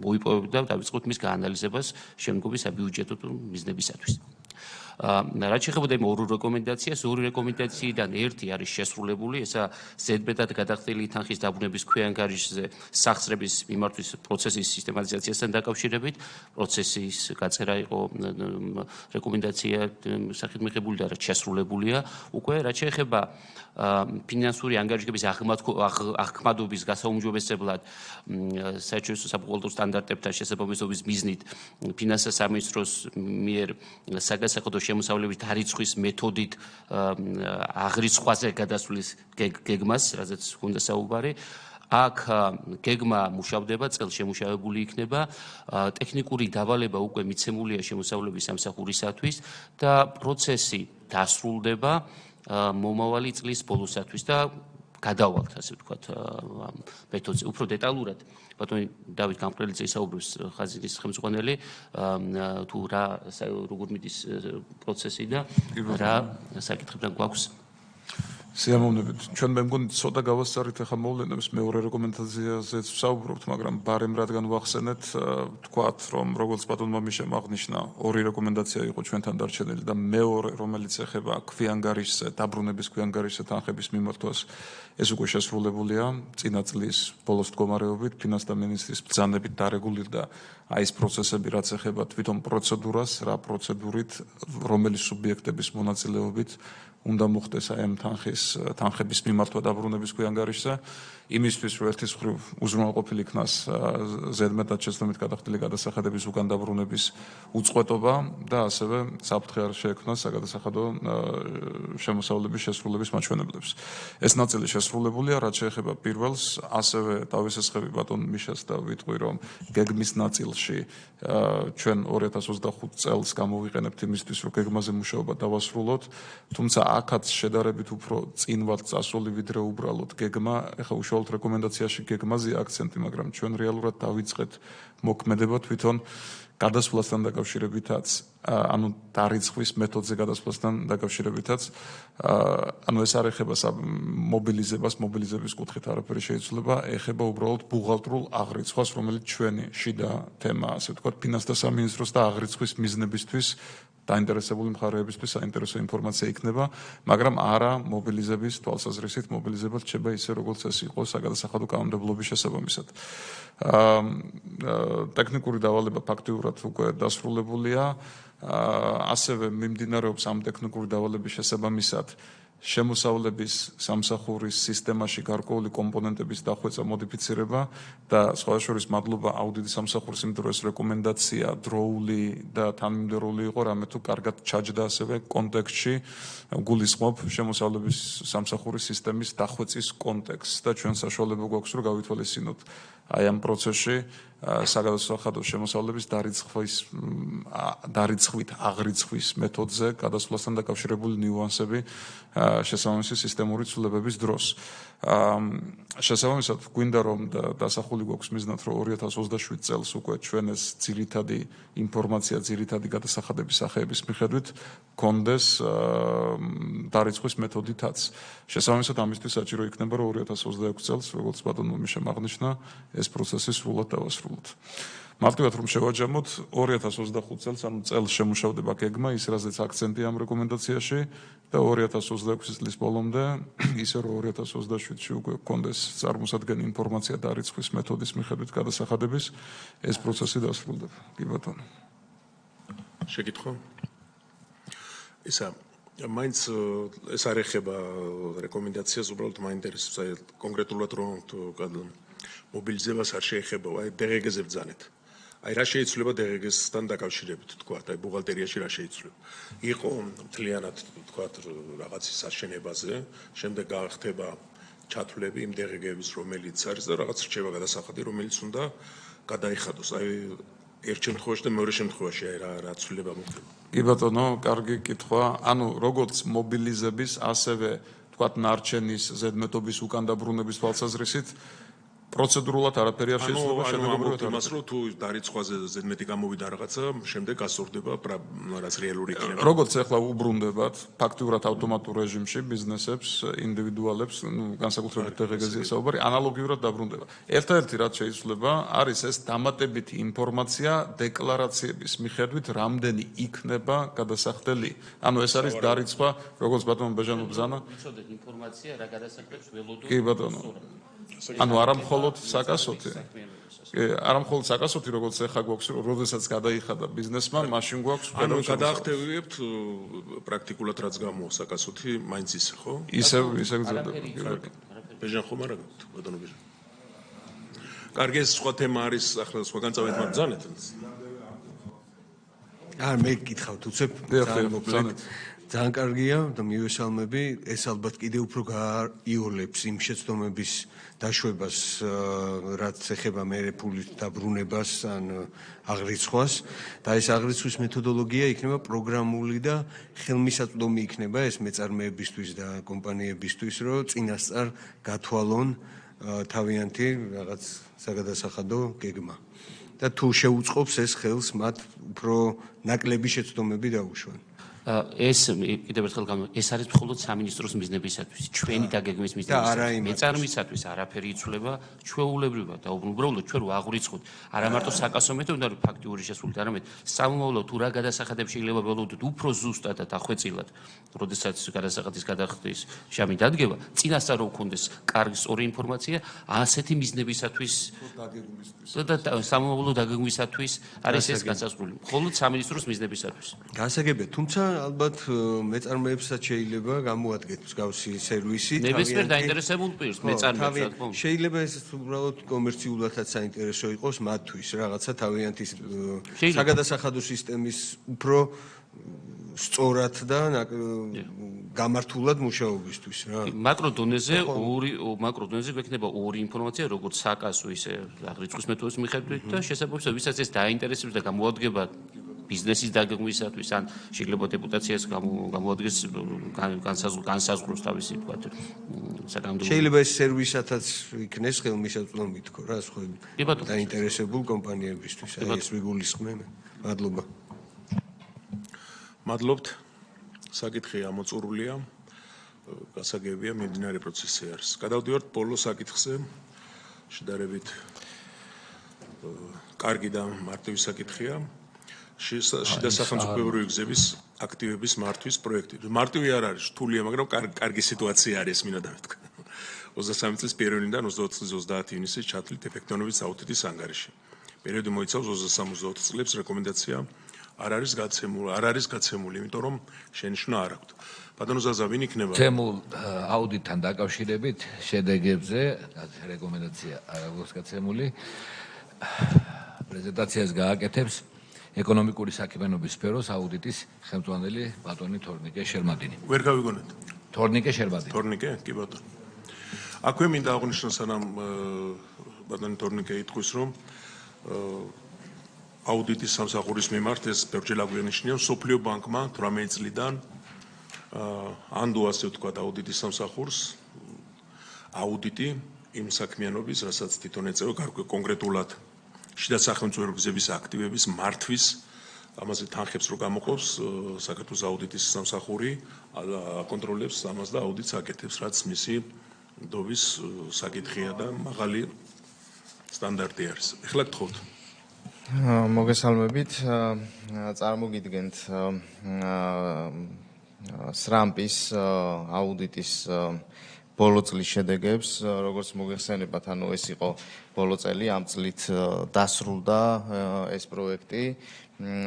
მოიპოვებთ და დავიწყოთ მის გაანალიზებას შემდგომი საბიუჯეტო მიზნებისათვის. რაც შეეხება იმ ორ რეკომენდაციას, ორი რეკომენდაციიდან ერთი არის შესრულებული, ესა ზედმეტად გადახდილი თანხის დაბრუნების ქვეანგარიშზე სახსრების მიმართვის პროცესის სისტემატიზაციასთან დაკავშირებით, პროცესის გაწერა იყო რეკომენდაცია სახით მიღებული და რაც შესრულებულია, უკვე რაც შეეხება ფინანსური ანგარიშების აღქმადობის გასაუმჯობესებლად საერთაშორისო საბუღალტერო სტანდარტებთან შესაბამისობის მიზნით ფინანსთა სამინისტროს მიერ საგასახადო შემოსავლების დარიცხვის მეთოდით აღრიცხვაზე გადასვლის გეგმას, რაზეც უნდა საუბარი. აქ გეგმა მუშავდება, წელს შემუშავებული იქნება, ტექნიკური დავალება უკვე მიცემულია შემოსავლების სამსახურისათვის და პროცესი დასრულდება მომავალი წლის ბოლოსათვის და გადავალთ, ასე ვთქვათ, მეთოდზე. უფრო დეტალურად ბატონი დავით გამყრელიძე ისაუბრებს ხაზინის ხელმძღვანელი თუ რა როგორ მიდის პროცესი და რა საკითხებთან გვაქვს. სიამოვნებით. ჩვენ მე მგონი ცოტა გავასწარით ახლა მოვლენებს მეორე რეკომენდაციაზეც ვსაუბრობთ, მაგრამ ბარემ რადგან ვახსენეთ, თქვათ, რომ როგორც ბატონმა მიშემ აღნიშნა, ორი რეკომენდაცია იყო ჩვენთან დარჩენილი და მეორე, რომელიც ეხება ქვეანგარიშზე, დაბრუნების ქვეანგარიშზე თანხების მიმართვას, ეს უკვე შესრულებულია წინა წლის ბოლოს მდგომარეობით, ფინანსთა მინისტრის ბრძანებით დარეგულირდა აი ეს პროცესები, რაც ეხება თვითონ პროცედურას, რა პროცედურით, რომელი სუბიექტების მონაწილეობით უნდა მოხდეს აი ამ თანხების მიმართვა დაბრუნების ქვეანგარიშზე, იმისთვის, რომ ერთის მხრივ უზრუნველყოფილი იქნას ზედმეტად შეცდომით გადახდილი გადასახადების უკან დაბრუნების უწყვეტობა და ასევე საფრთხე არ შეექმნას საგადასახადო შემოსავლების შესრულების მაჩვენებლებს. ეს ნაწილი შესრულებულია, რაც შეეხება პირველს, ასევე დავისესხები ბატონ მიშას და ვიტყვი, რომ გეგმის ნაწილში ჩვენ 2025 წელს გამოვიყენებთ იმისთვის, რომ გეგმაზე მუშაობა დავასრულოთ, თუმცა აქაც შედარებით უფრო წინ ვართ წასული, ვიდრე უბრალოდ გეგმა, ეხლა უშუალოდ რეკომენდაციაში გეგმაზე აქცენტი, მაგრამ ჩვენ რეალურად დავიწყეთ მოქმედება თვითონ გადასვლასთან დაკავშირებითაც, ანუ დარიცხვის მეთოდზე გადასვლასთან დაკავშირებითაც, ანუ ეს არ ეხება მობილიზების კუთხით არაფერი შეიცვლება, ეხება უბრალოდ ბუღალტრულ აღრიცხვას, რომელიც ჩვენი შიდა თემაა, ასე ვთქვათ, ფინანსთა სამინისტროს და აღრიცხვის მიზნებისთვის დაინტერესებული მხარეებისთვის საინტერესო ინფორმაცია იქნება, მაგრამ არა მობილიზების თვალსაზრისით მობილიზება რჩება ისე, როგორც ეს იყო საგადასახადო კანონმდებლობის შესაბამისად. ტექნიკური დავალება ფაქტიურად უკვე დასრულებულია, ასევე მიმდინარეობს ამ ტექნიკური დავალების შესაბამისად შემოსავლების სამსახურის სისტემაში გარკვეული კომპონენტების დახვეწა, მოდიფიცირება და სხვა შორის მადლობა აუდიტის სამსახურის იმ დროს რეკომენდაცია დროული და თანმიმდევრული იყო, რამე თუ კარგად ჩაჯდა ასევე კონტექსტში გულისხმობ შემოსავლების სამსახურის სისტემის დახვეწის კონტექსტს და ჩვენ საშუალება გვაქვს, რომ გავითვალისწინოთ აი ამ პროცესში საგადასახადო შემოსავლების დარიცხვით აღრიცხვის მეთოდზე გადასვლასთან დაკავშირებული ნიუანსები შესაბამისი სისტემური ცვლილებების დროს. შესაბამისად, გვინდა რომ დასახული გვაქვს მიზნად, რომ 2027 წელს უკვე ჩვენ ეს ძირითადი ინფორმაცია, ძირითადი გადასახადების სახეების მიხედვით გქონდეს დარიცხვის მეთოდითაც. შესაბამისად, ამისთვის საჭირო იქნება, რომ 2026 წელს, როგორც ბატონმა მიშემ აღნიშნა, ეს პროცესი სრულად დავასრულოთ. მარტივად რომ შევაჯამოთ 2025 წელს, ანუ წელს შემუშავდება გეგმა, ის რაზეც აქცენტი ამ რეკომენდაციაში და 2026 წლის ბოლომდე, ისე რომ 2027-ში უკვე გქონდეს წარმოსადგენი ინფორმაცია დარიცხვის მეთოდის მიხედვით გადასახადების, ეს პროცესი დასრულდება. კი ბატონო. შეკითხვა? ისა მაინც ეს არ ეხება რეკომენდაციას, უბრალოდ მაინტერესებს აი კონკრეტულად რომ მობილიზებას არ შეეხება, აი DGG-ზე ბრძანეთ. აი რა შეიცვლება DGG-სთან დაკავშირებით, თქვა, აი ბუღალტერიაში რა შეიცვლება. იყო მთლიანად, თქვა, რაღაცის აშენებაზე, შემდეგ გახდება ჩათვლები იმ DGG-ების, რომელიც არის და რაღაც რჩება გადასახადი, რომელიც უნდა გადაიხადოს. აი ერთ შემთხვევაში და მეორე შემთხვევაში აი რა ცვლილება მოხდება. კი ბატონო, კარგი კითხვა. ანუ როგორც მობილიზების, ასევე თქვათ ნარჩენის, ზედმეტობის უკან დაბრუნების თვალსაზრისით პროცედურულად არაფერი არ შეიძლება შედეგობრივად იმას რომ თუ დარიცხვაზე ზედმეტი გამოვიდა რაღაცა, შემდეგ გასწორდება რაც რეალური იქნება. როგორც ახლა უბრუნდებათ ფაქტიურად ავტომატურ რეჟიმში ბიზნესებს, ინდივიდუალებს, განსაკუთრებით DGG-ზე საუბარი, ანალოგიურად დაბრუნდება. ერთადერთი რაც შეიძლება არის ეს დამატებითი ინფორმაცია დეკლარაციების მიხედვით, რამდენი იქნება გადასახდელი. ანუ ეს არის დარიცხვა, როგორც ბატონო ბეჟანო ბზანა. ვიცოდეთ ინფორმაცია რა გადასახდელს ველოდოთ. კი ბატონო. ანუ არა მხოლოდ საკასოთი. არა მხოლოდ საკასოთი, როგორც ახლა გვაქვს, როდესაც გადაიხადა ბიზნესმა, მაშინ გვაქვს ანუ გადაახტევიებთ პრაქტიკულად რაც გამოვა საკასოთი, მაინც ისე, ხო? ისევ გრძელდება. ბეჟან ხომ არა გაქვთ, ბატონო ბეჟან. კარგი, ეს სხვა თემა არის, ახლა სხვაგან წავით მაგ ბრძანეთ. მე გითხავთ, უცებ ძალიან კარგია და მივესალმები, ეს ალბათ კიდევ უფრო გაიოლებს იმ შეცდომების დაშვებას, რაც ეხება მერე-ფულის დაბრუნებას ან აღრიცხვას და ეს აღრიცხვის მეთოდოლოგია იქნება პროგრამული და ხელმისაწვდომი იქნება ეს მეწარმეებისთვის და კომპანიებისთვის, რომ წინასწარ გათვალონ თავიანთი რაღაც საგადასახადო გეგმა. და თუ შეუწყობს ეს ხელს მათ უფრო ნაკლები შეცდომები დაუშვან. ეს კიდევ ერთხელ ეს არის მხოლოდ სამინისტროს მიზნებისათვის, ჩვენი დაგეგმვის მიზნებისათვის. მეწარმისათვის არაფერი იცვლება, ჩვეულებრივად და უბრალოდ ჩვენ ვაღვიწყოთ არა მარტო საკასო მეთოდად ფაქტიური შესრულებით, არამედ სამომავლო თუ რა გადასახადები შეიძლება ველოდოთ უფრო ზუსტად და დახვეწილად, როდესაც გადასახადის გადახდის შამი დადგება, წინასწარ რო გქონდეს კარგი სწორი ინფორმაცია, ასეთი მიზნებისათვის და სამომავლო დაგეგმვისათვის არის ეს განსაზღვრული, მხოლოდ სამინისტროს მიზნებისათვის. გასაგებია, თუმცა ალბათ მეწარმეებსაც შეიძლება გამოადგეთ მსგავსი სერვისი. ნებისმიერ დაინტერესებულ პირს მეწარმეებს რა. შეიძლება ეს უბრალოდ კომერციულადაც საინტერესო იყოს მათთვის, რაღაცა თავიანთი საგადასახადო სისტემის უფრო სწორად და გამართულად მუშაობისთვის რა. მაკრო დონეზე გვექნება ორი ინფორმაცია, როგორც საკასო, ისე აღრიცხვის მეთოდის მიხედვით და შესაბამისად, ვისაც ეს დაინტერესებს და გამოადგება ბიზნესის დაგეგმვისათვის ან შეიძლება დეპუტაციას გამოადგეს განსაზღვროს თავისი თქვა საკანონმდებლო. შეიძლება ეს სერვისათაც იქნეს ხელმისაწვდომი თქო რა სხვა დაინტერესებულ კომპანიებისთვის. აი ეს ვიგულისხმე. მადლობა. მადლობთ. საკითხი ამოწურულია. გასაგებია მიმდინარე პროცესი არის. გადავდივართ ბოლო საკითხზე. შედარებით კარგი და მარტივი საკითხია. შიდა სახელმწიფოებრივი გზების აქტივების მართვის პროექტი. მარტივი არ არის, რთულია, მაგრამ კარგი სიტუაცია არის, მინდა დავეთქვა. 23 წლის 1 ივნიდან 24 წლის 30 ივნისის ჩათვლით ეფექტიანობის აუდიტის ანგარიში. პერიოდი მოიცავს 23-24 წლებს, რეკომენდაცია არ არის გაცემული, იმიტომ რომ შენიშვნა არ აქვს. ბატონო ზაზა, ვინ იქნება? თემულ აუდიტთან დაკავშირებით შედეგებზე რეკომენდაცია არ აქვს გაცემული. პრეზენტაციას გააკეთებს ეკონომიკური საქმიანობის სფეროს აუდიტის ხელმძღვანელი ბატონი თორნიკე შერმადინი. ვერ გავიგონეთ. თორნიკე შერმადინი. თორნიკე, კი ბატონო. აქვე მინდა აღვნიშნო, სანამ ბატონი თორნიკე იტყვის, რომ აუდიტის სამსახურის მიმართ ეს ბევრჯერ აგვიანიშნია სოფლიო ბანკმა 18 წლიდან ანდო ასე ვთქვათ აუდიტის სამსახურს აუდიტი იმ საქმიანობის, რასაც თვითონ ეწევა კონკრეტულად შიდა სახელმწიფო გზების აქტივების მართვის ამაზე თანხებს რო გამოყობს საქართველოს აუდიტის სამსახური აკონტროლებს ამას და აუდიტს აკეთებს, რაც მისი დობის საკითხია და მაღალი სტანდარტი არის. ეხლა გთხოვთ. მოგესალმებით. წარმოგიდგენთ სრამპის აუდიტის ბოლო წლის შედეგებს, როგორც მოგეხსენებათ, ანუ ეს იყო ბოლო წელი, ამ წლით დასრულდა ეს პროექტი.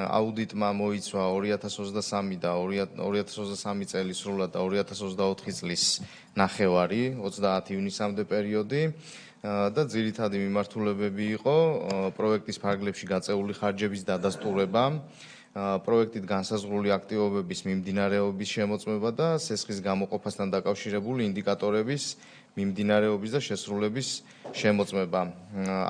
აუდიტმა მოიცვა 2023 და 2023 წელი სრულად და 2024 წლის ნახევარი, 30 ივნისამდე პერიოდი და ძირითადი მიმართულებები იყო პროექტის ფარგლებში გაწეული ხარჯების დადასტურება, პროექტით განსაზღვრული აქტივობების მიმდინარეობის შემოწმება და სესხის გამოყოფასთან დაკავშირებული ინდიკატორების მიმდინარეობის და შესრულების შემოწმება.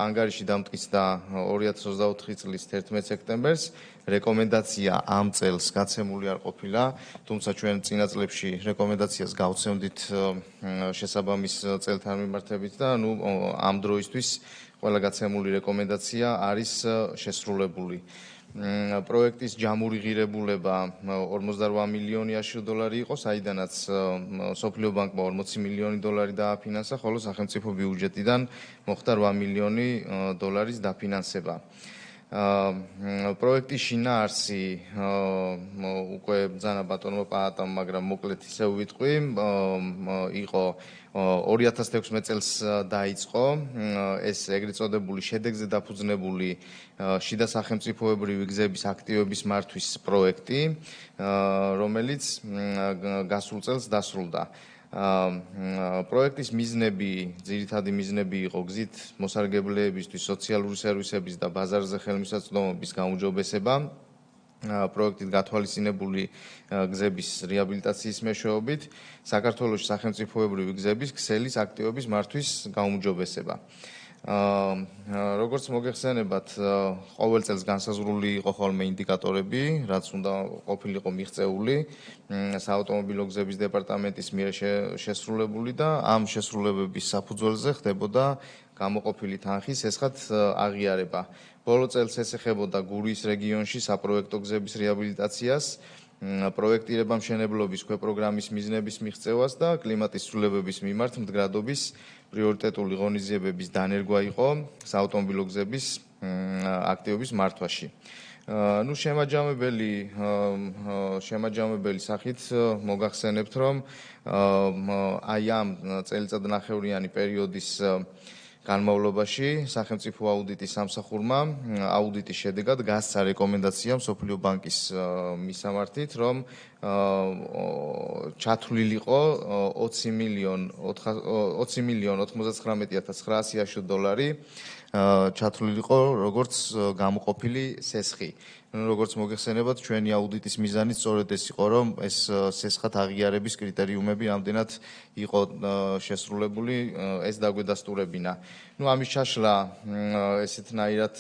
ანგარიში დამტკიცდა 2024 წლის 11 სექტემბერს. რეკომენდაცია ამ წელს გაცემული არ ყოფილა, თუმცა ჩვენ წინა წლებში რეკომენდაციას გავცემდით შესაბამის წელთან მიმართებით და ამ დროისთვის ყველა გაცემული რეკომენდაცია არის შესრულებული. პროექტის ჯამური ღირებულება 48 მილიონი $, იყო, საიდანაც სოფლიო ბანკმა 40 მილიონი $, დააფინანსა, ხოლო სახელმწიფო ბიუჯეტიდან მოხდა 8 მილიონი $-ის დაფინანსება. პროექტის შინაარსი უკვე ბრძანა ბატონმა პაატამ, მაგრამ მოკლედ ისე ვიტყვი, იყო 2016 წელს დაიწყო ეს ეგრეთ წოდებული შედეგზე დაფუძნებული შიდა სახელმწიფოებრივი გზების აქტივების მართვის პროექტი, რომელიც გასულ წელს დასრულდა. პროექტის მიზნები, ძირითადი მიზნები იყო გზით მოსარგებლეებისთვის სოციალური სერვისების და ბაზარზე ხელმისაწვდომობის გაუმჯობესება, პროექტით გათვალისწინებული გზების რეაბილიტაციის მეშვეობით, საქართველოს სახელმწიფოებრივი გზების ქსელის აქტივობის მართვის გაუმჯობესება. როგორც მოგეხსენებათ, ყოველ წელს განსაზღვრული იყო ხოლმე ინდიკატორები, რაც უნდა ყოფილიყო მიღწეული საავტომობილო გზების დეპარტამენტის მიერ შესრულებული და ამ შესრულებების საფუძველზე ხდებოდა გამოყოფილი თანხის სესხად აღიარება. ბოლო წელს ეს ეხებოდა გურიის რეგიონში საპროექტო გზების რეაბილიტაციას, პროექტირება მშენებლობის ქვეპროგრამის მიზნების მიღწევას და კლიმატის ცვლილებების მიმართ მდგრადობის პრიორიტეტული ღონისძიებების დანერგვა იყო საავტომობილო გზების აქტივობის მართვაში. შემაჯამებელი სახით მოგახსენებთ, რომ აი ამ წელიწადნახევრიანი პერიოდის განმავლობაში სახელმწიფო აუდიტის სამსახურმა აუდიტის შედეგად გასცა რეკომენდაცია მსოფლიო ბანკის მისამართით, რომ ჩათვლილიყო 20 მილიონ $99,900 ჩათვლილიყო როგორც გამოყოფილი სესხი. როგორც მოგეხსენებათ, ჩვენი აუდიტის მიზანი სწორედ ეს იყო, რომ ეს სესხად აღიარების კრიტერიუმები ამდენად იყო შესრულებული, ეს დაგვედასტურებინა. ამის ჩაშლა ესეთნაირად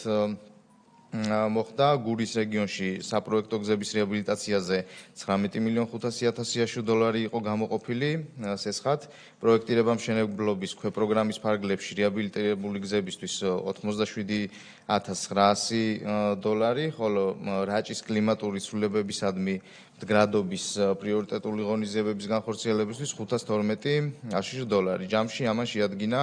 მოხდა გურიის რეგიონში საპროექტო გზების რეაბილიტაციაზე 19,500,000 $, იყო გამოყოფილი სესხად, პროექტირება მშენებლობის ქვეპროგრამის ფარგლებში რეაბილიტირებული გზებისთვის 87,900 $, ხოლო რაჭის კლიმატური ცვლილებებისადმი მდგრადობის პრიორიტეტული ღონისძიებების განხორციელებისთვის 512,000 $. ჯამში ამან შეადგინა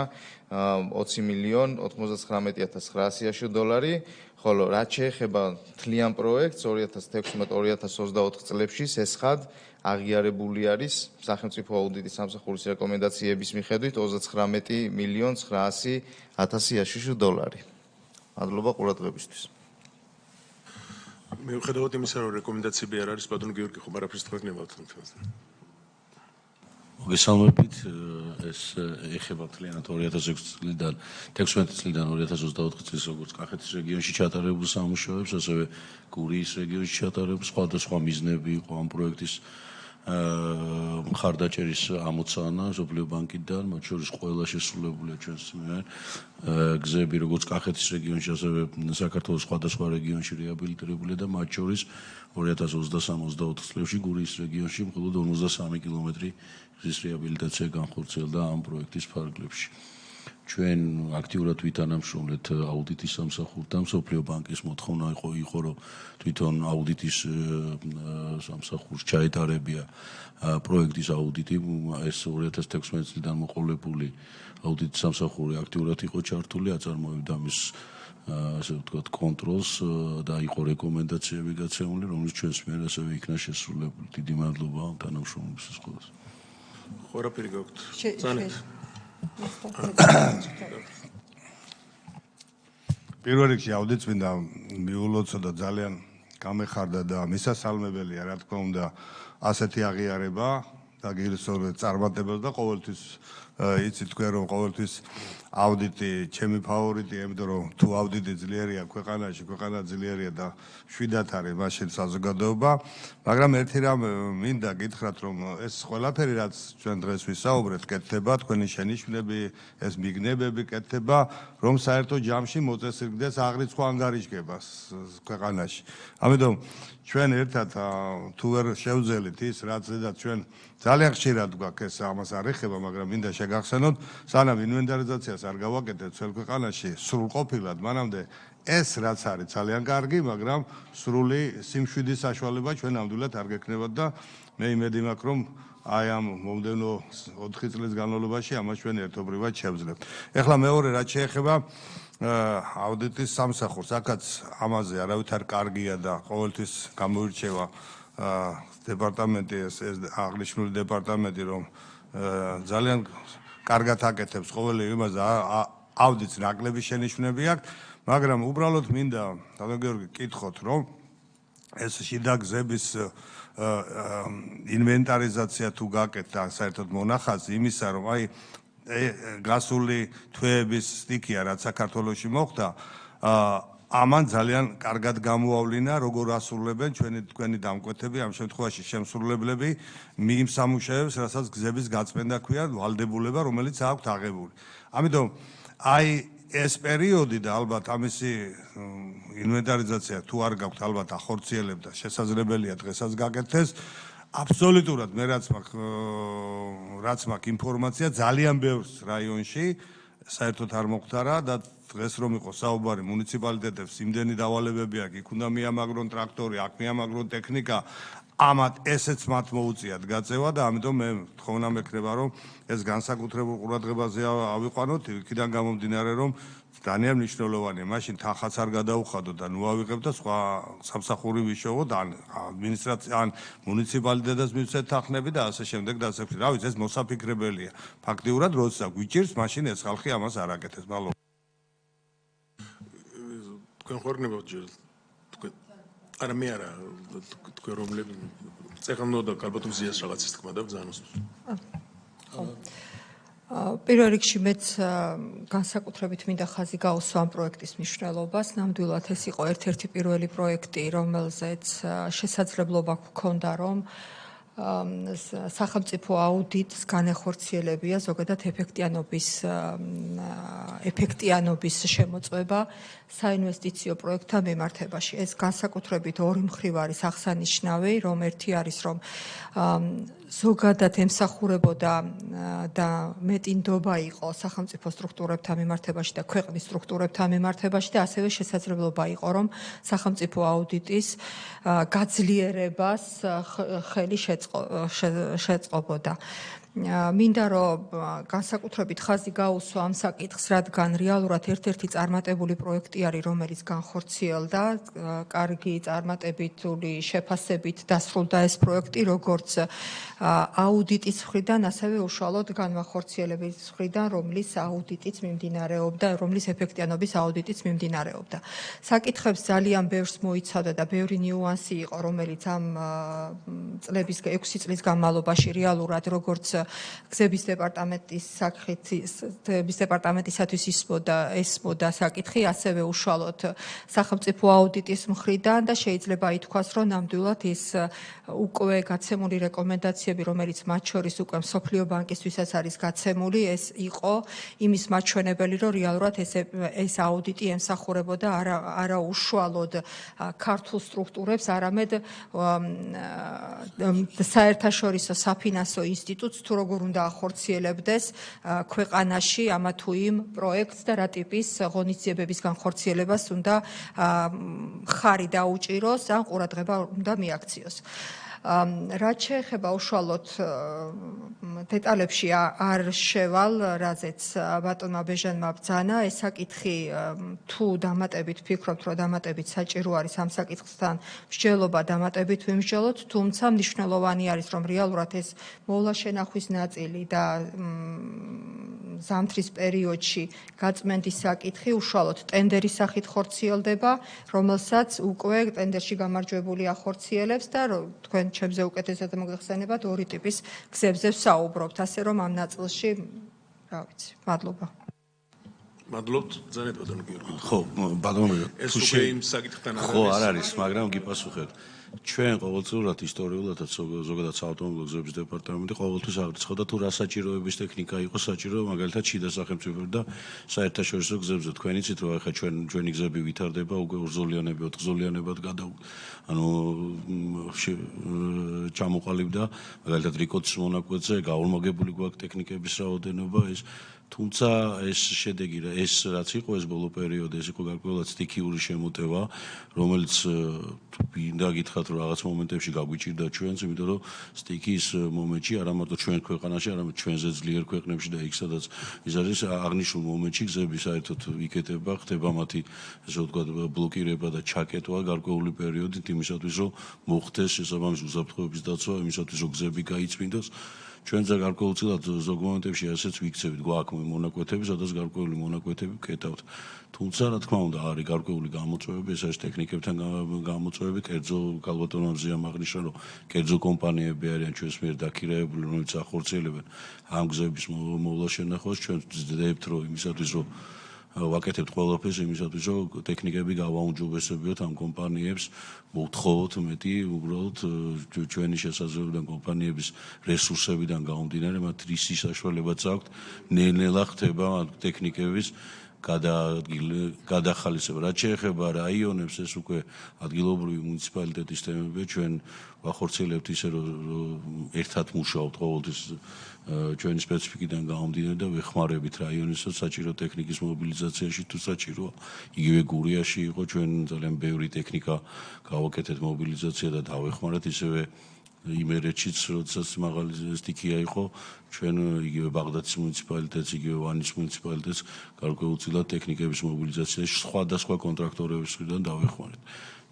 20,99,900 $, ხოლო რაც შეეხება თლიან პროექტს 2016-2024 წლებში სესხად აღიარებული არის სახელმწიფო აუდიტის სამსახურის რეკომენდაციების მიხედვით 39,900,000 $. მადლობა ყურადღებისთვის. მიუხედავად იმისა, რომ რეკომენდაციები არ არის, ბატონო გიორგი, ხომ არაფერს თქვენ გნებავთ თვითონზე? მოგესალმებით, ეს ეხება მთლიანად 2016 წლიდან 2024 წლის როგორც კახეთის რეგიონში ჩატარებულ სამუშაოებს, ასევე გურიის რეგიონში ჩატარებულ სხვადასხვა მიზნები იყო ამ პროექტის მხარდაჭერის ამოცანა სოფლიო ბანკიდან, მათ შორის ყველა შესრულებულია ჩვენს მიერ გზები, როგორც კახეთის რეგიონში, ასევე საქართველოს სხვადასხვა რეგიონში რეაბილიტირებულია და მათ შორის 2023-24 წლებში გურიის რეგიონში მხოლოდ 53 კილომეტრი გზის რეაბილიტაცია განხორციელდა ამ პროექტის ფარგლებში. ჩვენ აქტიურად ვითანამშრომლეთ აუდიტის სამსახურთან, მსოფლიო ბანკის მოთხოვნა იყო, რომ თვითონ აუდიტის სამსახურს ჩაეტარებია პროექტის აუდიტი, ეს 2016 წლიდან მოყოლებული აუდიტის სამსახური აქტიურად იყო ჩართული, აწარმოებდა მის ასე ვთქვათ კონტროლს და იყო რეკომენდაციები გაცემული, რომელიც ჩვენს მიერ ასევე იქნა შესრულებული. დიდი მადლობა თანამშრომლობისთვის ყველას. ყველაფერი გაქვთ. წანეთ. პირველ რიგში აუდიტს მინდა მიულოცო და ძალიან გამეხარდა და მისასალმებელია, რა თქმა უნდა, ასეთი აღიარება და გირსორ წარმატებას და ყოველთვის იცით თქვენ რომ ყოველთვის აუდიტი ჩემი ფავორიტია, იმიტომ რომ თუ აუდიტი ძლიერია ქვეყანაში, ქვეყანა ძლიერია და შვიდათ არის მაშინ საზოგადოება, მაგრამ ერთი რამ მინდა გითხრათ, რომ ეს ყველაფერი რაც ჩვენ დღეს ვისაუბრეთ, კეთდება, თქვენი შენიშვნები, ეს მიგნებები კეთდება, რომ საერთო ჯამში მოწესრიგდეს აღრიცხვა ანგარიშგებას ქვეყანაში. ამიტომ ჩვენ ერთად თუ ვერ შევძელით ის რაც ზედაც ჩვენ ძალიან ხშირად გვაქვს ეს ამას არ ეხება, მაგრამ მინდა შეგახსენოთ, სანამ ინვენტარიზაციას არ გავაკეთებთ ძველ ქვეყანაში სრულყოფილად, მანამდე ეს რაც არის ძალიან კარგი, მაგრამ სრული სიმშვიდის საშუალება ჩვენ ნამდვილად არ გექნებათ და მე იმედი მაქვს, რომ აი ამ მომდევნო 4 წლის განმავლობაში ამას ჩვენ ერთობრივად შევძლებთ. ეხლა მეორე რაც შეეხება აუდიტის სამსახურს, აქაც ამაზე არავითარ კარგია და ყოველთვის გამოირჩევა დეპარტამენტი ეს აღნიშნული დეპარტამენტი რომ ძალიან კარგად აკეთებს ყოველ იმას აუდიტს ნაკლები შენიშვნები აქვს, მაგრამ უბრალოდ მინდა დადო გიორგი კითხოთ, რომ ეს შიდა გზების ინვენტარიზაცია თუ გაკეთდა საერთოდ მონახაზი იმისა, რომ აი გასული თვეების სტიქია რაც საქართველოში მოხდა, ამან ძალიან კარგად გამოავლინა როგორ ასრულებენ თქვენი დამკვეთები, ამ შემთხვევაში შემსრულებლები იმ სამუშაოებს, რასაც გზების გაწმენდა ქვია, ვალდებულება, რომელიც აქვთ აღებული. ამიტომ აი ეს პერიოდი და ალბათ ამისი ინვენტარიზაცია თუ არ გაქვთ, ალბათ ახორციელებთ და შესაძლებელია დღესაც გაკეთდეს. აბსოლუტურად მე რაც მაქვს ინფორმაცია ძალიან ბევრ რაიონში საერთოდ არ მოხდარა და დღეს რომ იყო საუბარი მუნიციპალიტეტებს იმდენი დავალებები აქვს, იქ უნდა მიამაგრონ ტრაქტორი, აქ მიამაგრონ ტექნიკა, ამათ ესეც მათ მოუწიათ გაწევა და ამიტომ მე თხოვნა მექნება რომ ეს განსაკუთრებულ ყურადღებაზე ავიყვანოთ, იქიდან გამომდინარე რომ ძალიან მნიშვნელოვანია, მაშინ თანხაც არ გადაუხადოთ და ნუ ავიღებთ და სხვა სამსახური ვიშოვოთ, ან ადმინისტრაცია, ან მუნიციპალიტეტებს მივცეთ თანხები და ასე შემდეგ და ასე შემდეგ. რა ვიცი, ეს მოსაფიქრებელია. ფაქტიურად, როცა გვიჭირს, მაშინ ეს ხალხი ამას არ აკეთებს. მადლობა. თქვენ ხარ გნებავთ ჯერ თქვენ არა მე არა თქვენ რომლები წეხამნო და ალბათ მზიას რაღაცის თქმა და ბრძანოს. პირველ რიგში მეც განსაკუთრებით მინდა ხაზი გაუსვა ამ პროექტის მნიშვნელობას. ნამდვილად ეს იყო ერთ-ერთი პირველი პროექტი, რომელზეც შესაძლებლობა გქონდა, რომ სახელმწიფო აუდიტს განეხორციელებია ზოგადად ეფექტიანობის შემოწმება საინვესტიციო პროექტთა მიმართებაში. ეს განსაკუთრებით ორი მხრივ არის აღსანიშნავი, რომ ერთი არის, რომ ზოგადად ემსახურებოდა და მეტი ნდობა იყო სახელმწიფო სტრუქტურებთან მიმართებაში და ქვეყნის სტრუქტურებთან მიმართებაში და ასევე შესაძლებლობა იყო, რომ სახელმწიფო აუდიტის გაძლიერებას ხელი შეწყობოდა. მინდა რომ განსაკუთრებით ხაზი გაუსვა ამ საკითხს, რადგან რეალურად ერთ-ერთი წარმატებული პროექტი არის, რომელიც განხორციელდა, კარგი წარმატებითული შეფასებით დასრულდა ეს პროექტი, როგორც აუდიტის მხრიდან, ასევე უშუალოდ განმახორციელების მხრიდან, რომლის აუდიტიც მიმდინარეობდა, რომლის ეფექტიანობის აუდიტიც მიმდინარეობდა. საკითხებს ძალიან ბევრს მოიცავდა და ბევრი ნიუანსი იყო, რომელიც ამ 6 წლის განმავლობაში რეალურად როგორც გზების დეპარტამენტისათვის ესმოდა საკითხი, ასევე უშუალოდ სახელმწიფო აუდიტის მხრიდან და შეიძლება ითქვას, რომ ნამდვილად ეს უკვე გაცემული რეკომენდაციები, რომელიც მათ შორის უკვე მსოფლიო ბანკისთვისაც არის გაცემული, ეს იყო იმის მაჩვენებელი, რომ რეალურად ეს აუდიტი ემსახურებოდა არა უშუალოდ ქართულ სტრუქტურებს, არამედ საერთაშორისო საფინანსო ინსტიტუტს, თუ როგორ უნდა ახორციელებდეს ქვეყანაში ამა თუ იმ პროექტს და რა ტიპის ღონისძიებების განხორციელებას უნდა ხარი დაუჭიროს ან ყურადღება უნდა მიაქციოს. რაც შეეხება უშუალოდ დეტალებში არ შევალ, რაზეც ბატონმა ბეჟანმა ბრძანა, ეს საკითხი თუ დამატებით ვფიქრობთ, რომ დამატებით საჭირო არის ამ საკითხთან მსჯელობა დამატებით ვიმსჯელოთ, თუმცა მნიშვნელოვანი არის, რომ რეალურად ეს მოვლა-შენახვის ნაწილი და ზამთრის პერიოდში გაწმენდის საკითხი უშუალოდ ტენდერის სახით ხორციელდება, რომელსაც უკვე ტენდერში გამარჯვებული ახორციელებს და თქვენ ჩემზე უკეთესად მოგეხსენებათ, ორი ტიპის გზებზე ვსაუბრობთ, ასე რომ ამ ნაწილში რა ვიცი, მადლობა. მადლობთ ძალიან ბატონო გიორგი. ხო, ბატონო ეს უკვე იმ საკითხთან არ არის. ხო, არ არის, მაგრამ გიპასუხეთ. ჩვენ ყოველწლიურად ისტორიულადაც ზოგადად საავტომობილო გზების დეპარტამენტი ყოველთვის აღრიცხავდა თუ რა საჭიროების ტექნიკა იყო საჭირო, მაგალითად შიდა სახელმწიფო და საერთაშორისო გზებზე. თქვენ იცით რომ ახლა ჩვენი გზები ვითარდება უკვე ურძოლიანები 4 გზოლიანებად ჩამოყალიბდა, მაგალითად რიკოც მონაკვეთზე გაორმაგებული გვაქვს ტექნიკების რაოდენობა ეს თუმცა ეს შედეგი ეს რაც იყო ეს ბოლო პერიოდი ეს იყო გარკვეულად სტიქიური შემოტევა რომელიც მინდა გითხრათ რომ რაღაც მომენტებში გაგვიჭირდა ჩვენს იმიტომ რომ სტიქის მომენტში არა მარტო ჩვენ ქვეყანაში არამედ ჩვენზე ძლიერ ქვეყნებში და იქ სადაც ის არის აღნიშნულ მომენტში გზები საერთოდ იკეტება ხდება მათი ესე ვთქვათ ბლოკირება და ჩაკეტვა გარკვეული პერიოდით იმისათვის რომ მოხდეს შესაბამისი უსაფრთხოების დაცვა იმისათვის რომ გზები გაიწმინდოს ჩვენზე გარკვეულწილად ზოგ მომენტებში ასეც ვიქცევით გვაქვს მონაკვეთები სადაც გარკვეული მონაკვეთები ვკეტავთ თუმცა რა თქმა უნდა არის გარკვეული გამოწვევები ეს არის ტექნიკებთან გამოწვევები კერძო კალბატონებზე ამაღნიშნა რომ კერძო კომპანიები არიან ჩვენს მიერ დაქირავებული რომელიც ახორციელებენ ამ გზების მოვლა შენახვას ჩვენ ვძლებთ რომ იმისათვის რომ ვაკეთებთ ყველაფერს იმისათვის რომ ტექნიკები გავაუმჯობესებიოთ ამ კომპანიებს მოვთხოვოთ მეტი უბრალოდ ჩვენი შესაძლებლობიდან კომპანიების რესურსებიდან გამომდინარე მათ რის საშუალებაც აქვთ ნელ-ნელა ხდება ტექნიკების გადახალისება. რაც შეეხება რაიონებს, ეს უკვე ადგილობრივი მუნიციპალიტეტის თემებია, ჩვენ ვახორციელებთ ისე რომ ერთად მუშაობთ ყოველთვის ჩვენი სპეციფიკიდან გამომდინარე და ვეხმარებით რაიონისაც საჭირო ტექნიკის მობილიზაციაში თუ საჭიროა. იგივე გურიაში იყო ჩვენ ძალიან ბევრი ტექნიკა გავაკეთეთ მობილიზაცია და დავეხმარეთ ისევე იმერეთშიც როდესაც მაღალი სტიქია იყო ჩვენ იგივე ბაღდადის მუნიციპალიტეტს იგივე ვანის მუნიციპალიტეტს გარკვეულწილად ტექნიკების მობილიზაციაში სხვადასხვა კონტრაქტორების მხრიდან დავეხმარეთ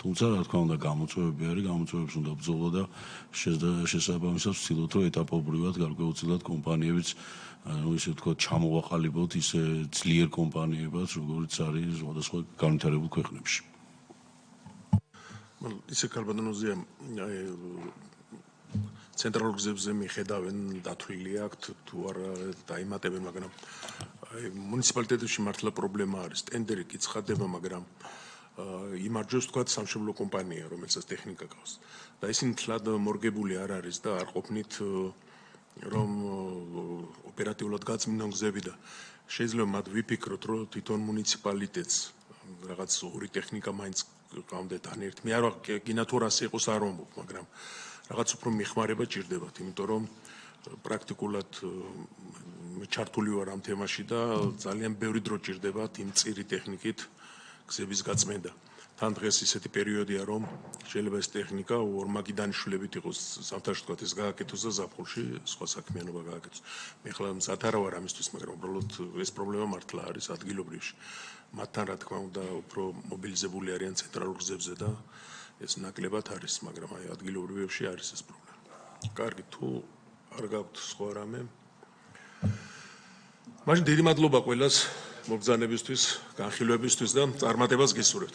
თუმცა რა თქმა უნდა გამოწვევები არის გამოწვევებს უნდა ბრძოლა და შესაბამისად ვცდილობთ რომ ეტაპობრივად გარკვეულწილად კომპანიებიც ანუ ისე ვთქვათ ჩამოვაყალიბოთ ისე ძლიერ კომპანიებად როგორც არის სხვადასხვა განვითარებულ ქვეყნებში ისე ქალბატონოზია ცენტრალურ გზებზე მიხედავენ დათვლილი აქვთ თუ არა დაიმატებენ მაგრამ მუნიციპალიტეტებში მართლა პრობლემა არის ტენდერი კი ცხადდება მაგრამ იმარჯვებს თქვა სამშობლო კომპანია რომელსაც ტექნიკა გავს და ისინი თლად მორგებული არ არის და არ ყოფნით რომ ოპერატიულად გაწმინდონ გზები და შეიძლება მათ ვიფიქროთ რომ თვითონ მუნიციპალიტეტს რაღაც ორი ტექნიკა მაინც გამდეთ ან ერთ მე არ გინათ თუ რას იყოს არ ვამბობ მაგრამ რაღაც უფრო მიხმარება ჭირდებათ იმიტომ რომ პრაქტიკულად ჩართული ვარ ამ თემაში და ძალიან ბევრი დრო ჭირდებათ იმ წირი ტექნიკით გზების გაწმენდა თან დღეს ისეთი პერიოდია რომ შეიძლება ეს ტექნიკა ორმაგი დანიშნულებით იყოს ზამთარში თქვა ეს გააკეთოს და ზაფხულში სხვა საქმიანობა გააკეთოს მე ხლა მზად არა ვარ ამისთვის მაგრამ უბრალოდ ეს პრობლემა მართლა არის ადგილობრივში მათთან რა თქმა უნდა უფრო მობილიზებული არიან ცენტრალურ გზებზე და ეს ნაკლებად არის, მაგრამ აი ადგილობრივებში არის ეს პრობლემა. კარგი, თუ არ გაქვთ სხვა რამე. მაშინ დიდი მადლობა ყველას მოგზაურობისთვის, განხილვებისთვის და წარმატებას გისურვებთ.